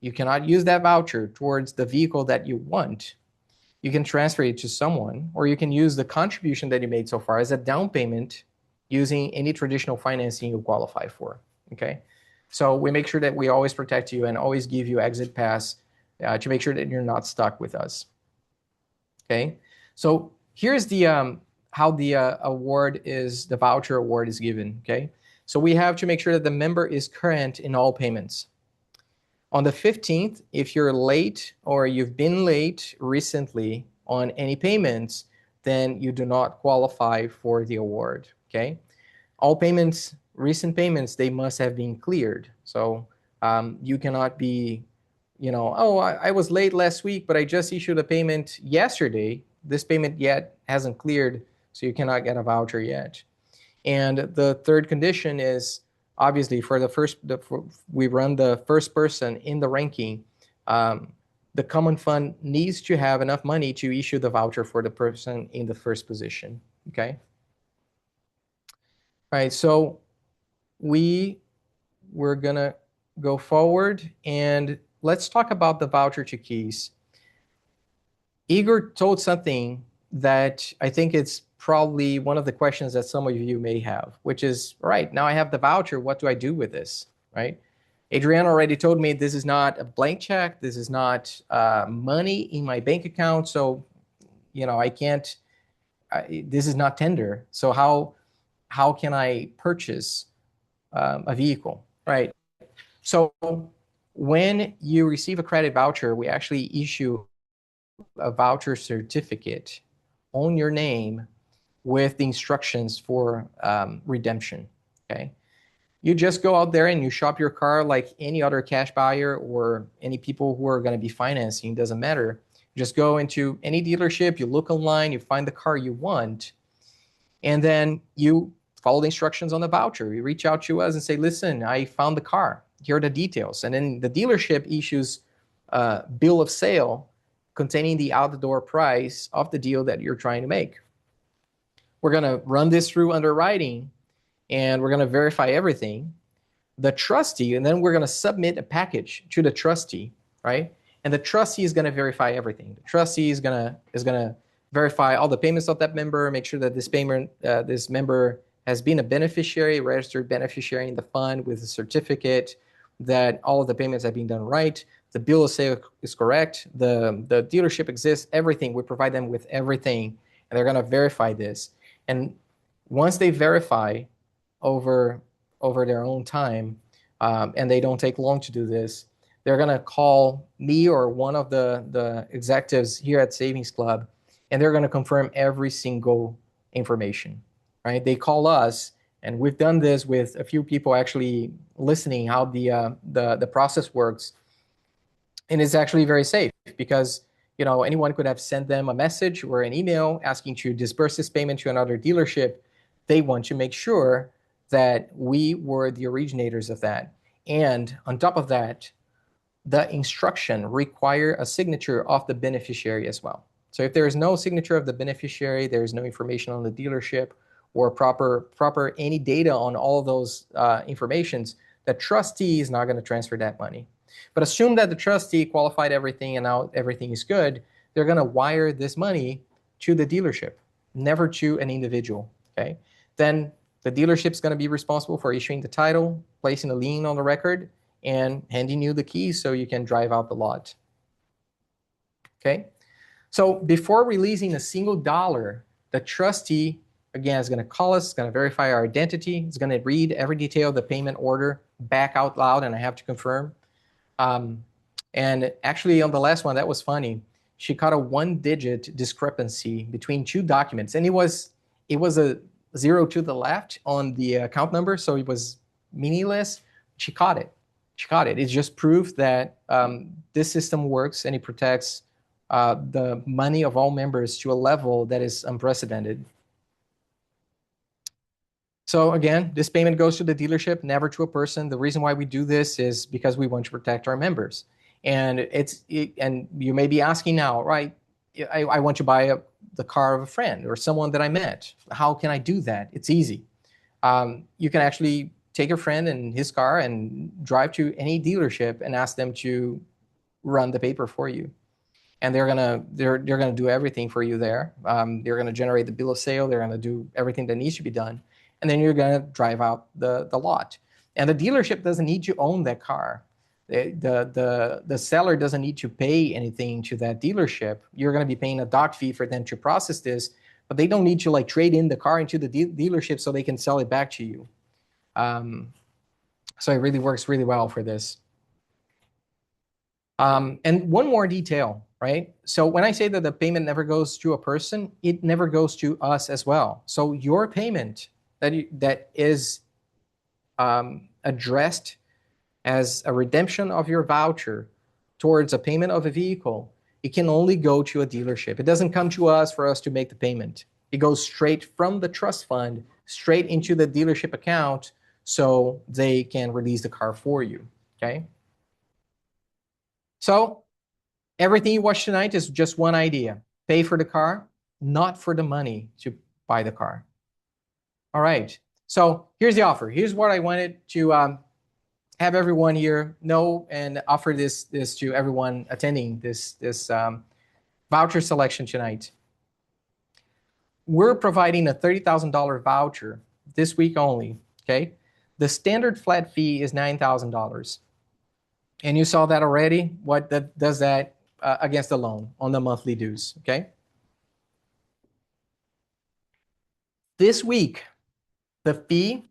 you cannot use that voucher towards the vehicle that you want, you can transfer it to someone, or you can use the contribution that you made so far as a down payment using any traditional financing you qualify for, okay? So we make sure that we always protect you and always give you exit pass to make sure that you're not stuck with us, okay? So here's the how the the voucher award is given, okay? So we have to make sure that the member is current in all payments. On the 15th, if you're late or you've been late recently on any payments, then you do not qualify for the award, okay? All payments, recent payments, they must have been cleared. So you cannot be, I was late last week, but I just issued a payment yesterday. This payment yet hasn't cleared, so you cannot get a voucher yet. And the third condition is, obviously, we run the first person in the ranking. The common fund needs to have enough money to issue the voucher for the person in the first position, okay? All right, so we're gonna go forward, and let's talk about the voucher to keys. Igor told something that I think it's probably one of the questions that some of you may have, which is, right, now I have the voucher, what do I do with this, right? Adriana already told me this is not a blank check, this is not money in my bank account, so, I can't, this is not tender, so how can I purchase a vehicle, right? So when you receive a credit voucher, we actually issue a voucher certificate on your name with the instructions for redemption, okay? You just go out there and you shop your car like any other cash buyer or any people who are going to be financing, doesn't matter. Just go into any dealership, you look online, you find the car you want, and then you follow the instructions on the voucher. You reach out to us and say, listen, I found the car. Here are the details. And then the dealership issues a bill of sale containing the out-the-door price of the deal that you're trying to make. we're going to run this through underwriting, and we're going to verify everything. The trustee, and then we're going to submit a package to the trustee, right? And the trustee is going to verify everything. The trustee is going to verify all the payments of that member, make sure that this member has been a beneficiary, registered beneficiary in the fund with a certificate, that all of the payments have been done right, the bill of sale is correct, the dealership exists, everything. We provide them with everything, and they're going to verify this. And once they verify over their own time, and they don't take long to do this, they're going to call me or one of the executives here at Savings Club, and they're going to confirm every single information, right? They call us, and we've done this with a few people actually listening how the process works. And it's actually very safe because anyone could have sent them a message or an email asking to disperse this payment to another dealership. They want to make sure that we were the originators of that. And on top of that, the instruction require a signature of the beneficiary as well. So if there is no signature of the beneficiary, there is no information on the dealership or proper any data on all of those informations, the trustee is not going to transfer that money. But assume that the trustee qualified everything and now everything is good, they're going to wire this money to the dealership, never to an individual, okay? Then the dealership's going to be responsible for issuing the title, placing a lien on the record, and handing you the keys so you can drive out the lot, okay? So before releasing a single dollar, the trustee, again, is going to call us, going to verify our identity, it's going to read every detail of the payment order back out loud, and I have to confirm. And actually on the last one, that was funny. She caught a 1-digit discrepancy between two documents, and it was a 0 to the left on the account number, so it was meaningless. She caught it. It's just proof that this system works and it protects the money of all members to a level that is unprecedented. So again, this payment goes to the dealership, never to a person. The reason why we do this is because we want to protect our members. And and you may be asking now, right? I want to buy the car of a friend or someone that I met. How can I do that? It's easy. You can actually take your friend and his car and drive to any dealership and ask them to run the paper for you. And they're gonna do everything for you there. They're gonna generate the bill of sale. They're gonna do everything that needs to be done. And then you're going to drive out the lot. And the dealership doesn't need to own that car. The seller doesn't need to pay anything to that dealership. You're going to be paying a dock fee for them to process this, but they don't need to trade in the car into the dealership so they can sell it back to you. So it really works really well for this. And one more detail, right? So when I say that the payment never goes to a person, it never goes to us as well. So your payment that is addressed as a redemption of your voucher towards a payment of a vehicle, it can only go to a dealership. It doesn't come to us for us to make the payment. It goes straight from the trust fund, straight into the dealership account so they can release the car for you, okay? So everything you watch tonight is just one idea. Pay for the car, not for the money to buy the car. All right, so here's the offer. Here's what I wanted to have everyone here know and offer this to everyone attending this voucher selection tonight. We're providing a $30,000 voucher this week only, okay? The standard flat fee is $9,000. And you saw that already, what that does that against the loan on the monthly dues, okay? This week, the fee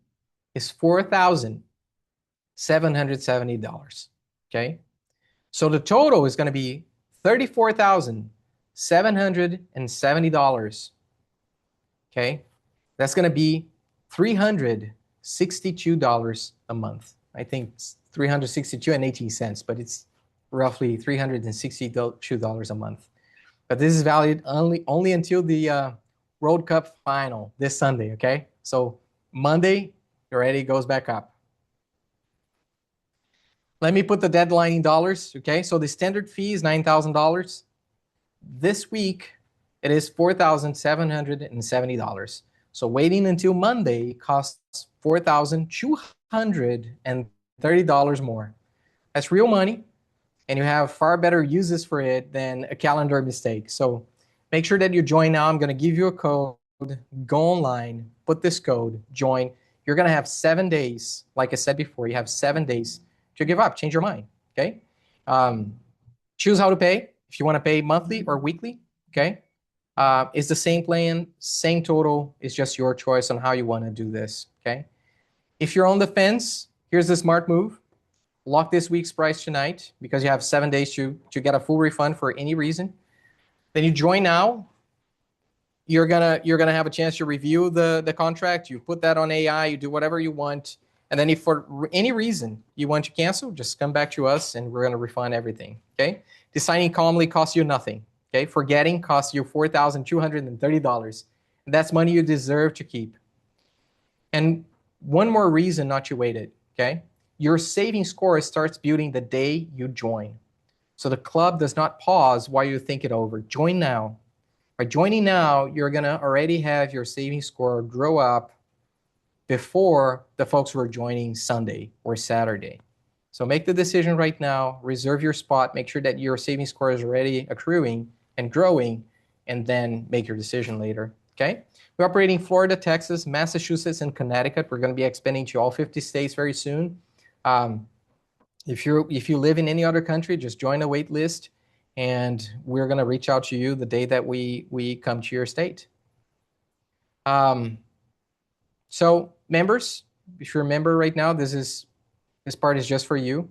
is $4,770, okay? So the total is going to be $34,770, okay? That's going to be $362 a month. I think it's $362.18, but it's roughly $362 a month. But this is valid only until the World Cup final this Sunday, okay? So Monday, it already goes back up. Let me put the deadline in dollars, okay? So the standard fee is $9,000. This week, it is $4,770. So waiting until Monday costs $4,230 more. That's real money, and you have far better uses for it than a calendar mistake. So make sure that you join now. I'm going to give you a code. Go online, put this code, join. You're going to have 7 days. Like I said before, you have 7 days to give up, change your mind. Okay. Choose how to pay. If you want to pay monthly or weekly, okay. It's the same plan, same total. It's just your choice on how you want to do this. Okay. If you're on the fence, here's the smart move. Lock this week's price tonight because you have 7 days to get a full refund for any reason. Then you join now. You're gonna have a chance to review the contract. You put that on AI. You do whatever you want, and then if for any reason you want to cancel, just come back to us, and we're gonna refund everything. Okay? Deciding calmly costs you nothing. Okay? Forgetting costs you $4,230. That's money you deserve to keep. And one more reason not to wait it. Okay? Your saving score starts building the day you join. So the club does not pause while you think it over. Join now. By joining now, you're going to already have your savings score grow up before the folks who are joining Sunday or Saturday. So make the decision right now, reserve your spot, make sure that your savings score is already accruing and growing, and then make your decision later. Okay? We're operating Florida, Texas, Massachusetts, and Connecticut. We're going to be expanding to all 50 states very soon. If you live in any other country, just join a wait list, and we're going to reach out to you the day that we come to your state. So members, if you're a member right now, this part is just for you.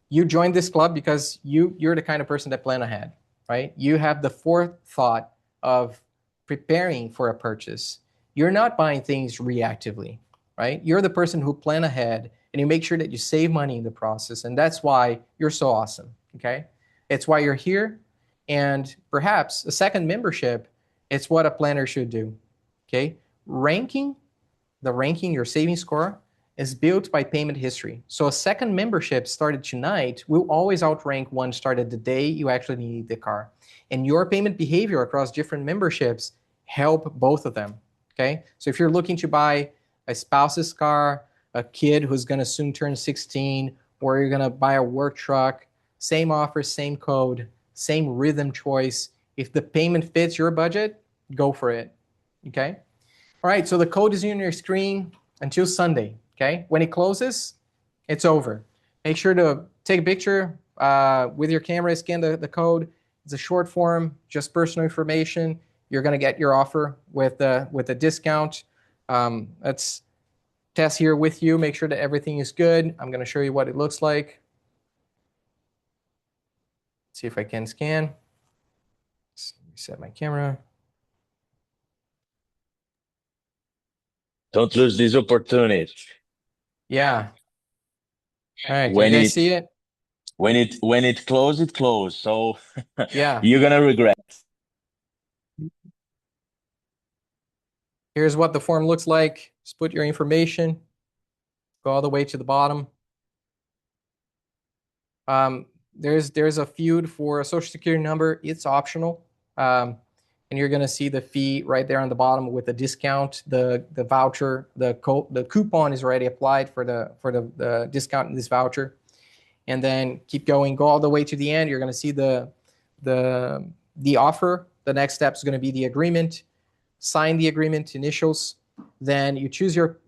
You joined this club because you're the kind of person that plan ahead, right? You have the forethought of preparing for a purchase. You're not buying things reactively, right? You're the person who plan ahead and you make sure that you save money in the process. And that's why you're so awesome, okay? It's why you're here. And perhaps a second membership, it's what a planner should do, okay? Ranking your savings score is built by payment history. So a second membership started tonight will always outrank one started the day you actually need the car. And your payment behavior across different memberships help both of them, okay? So if you're looking to buy a spouse's car, a kid who's going to soon turn 16, or you're going to buy a work truck, same offer, same code, same rhythm choice. If the payment fits your budget, go for it, okay? All right, so the code is on your screen until Sunday, okay? When it closes, it's over. Make sure to take a picture with your camera, scan the code. It's a short form, just personal information. You're going to get your offer with a discount. Let's test here with you. Make sure that everything is good. I'm going to show you what it looks like. Let's see if I can scan. Let's reset my camera. Don't lose this opportunity. Yeah. All right. When Can you guys see it? when it closes, it closes. So Yeah. you're gonna regret. Here's what the form looks like. Just put your information. Go all the way to the bottom. There's a field for a social security number. It's optional. And you're going to see the fee right there on the bottom with the discount, the voucher, the coupon is already applied for the discount in this voucher. And then keep going, go all the way to the end. You're going to see the offer. The next step is going to be the agreement. Sign the agreement, initials. Then you choose your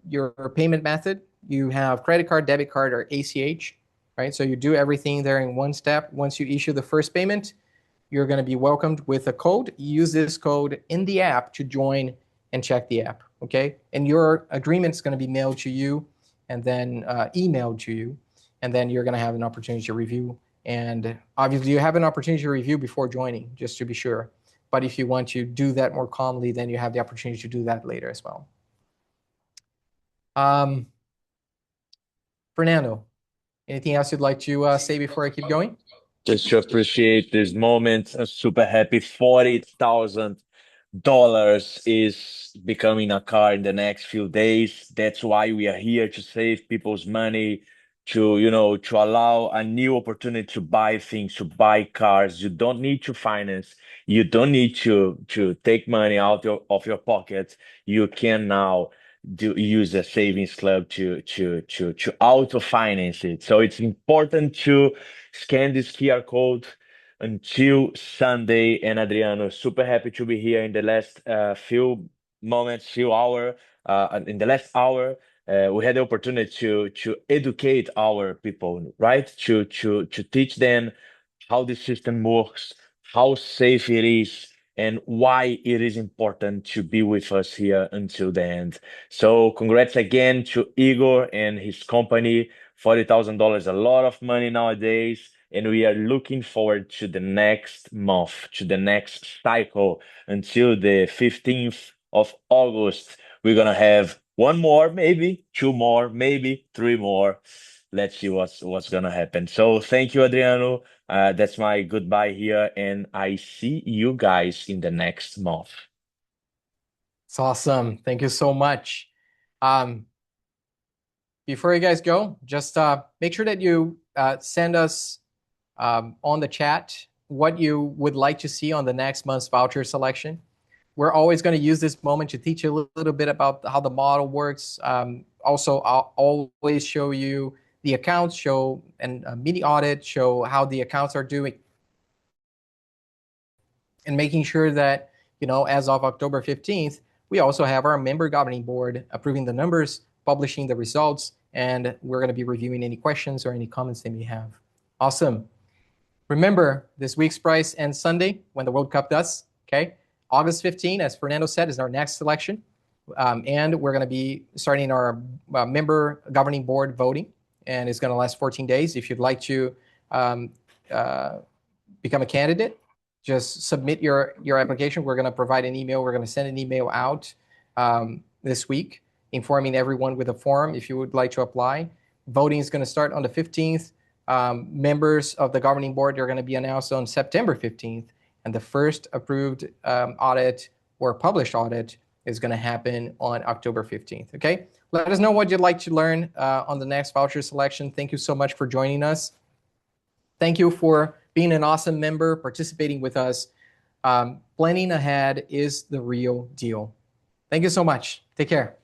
payment method. You have credit card, debit card, or ACH, right? So you do everything there in one step. Once you issue the first payment, you're going to be welcomed with a code. Use this code in the app to join and check the app, okay? And your agreement is going to be mailed to you and then emailed to you. And then you're going to have an opportunity to review. And obviously, you have an opportunity to review before joining, just to be sure. But if you want to do that more calmly, then you have the opportunity to do that later as well. Fernando, anything else you'd like to say before I keep going? Just to appreciate this moment. I'm super happy. $40,000 is becoming a car in the next few days. That's why we are here to save people's money, to allow a new opportunity to buy things, to buy cars. You don't need to finance. You don't need to take money out of your pocket. You can now use a savings club to auto finance it. So it's important to scan this QR code until Sunday. And Adriano, super happy to be here in the last few moments, few hour. In the last hour, we had the opportunity to educate our people, right? To teach them how the system works, how safe it is, and why it is important to be with us here until the end. So congrats again to Igor and his company. $40,000, a lot of money nowadays. And we are looking forward to the next month, to the next cycle until the 15th of August. We're gonna have one more, maybe two more, maybe three more. Let's see what's gonna happen. So thank you, Adriano. That's my goodbye here, and I see you guys in the next month. It's awesome. Thank you so much. Before you guys go, just make sure that you send us on the chat what you would like to see on the next month's voucher selection. We're always going to use this moment to teach you a little bit about how the model works. Also, I'll always show you the accounts, show and a mini audit, show how the accounts are doing, and making sure that, as of October 15th, we also have our member governing board approving the numbers, publishing the results, and we're going to be reviewing any questions or any comments they may have. Awesome. Remember, this week's price ends Sunday when the World Cup does, okay? August 15, as Fernando said, is our next selection. And we're going to be starting our member governing board voting, and it's going to last 14 days. If you'd like to become a candidate, just submit your application. We're going to provide an email. We're going to send an email out this week informing everyone with a form if you would like to apply. Voting is going to start on the 15th. Members of the governing board are going to be announced on September 15th. And the first approved audit or published audit is going to happen on October 15th. Okay? Let us know what you'd like to learn on the next voucher selection. Thank you so much for joining us. Thank you for being an awesome member, participating with us. Planning ahead is the real deal. Thank you so much. Take care.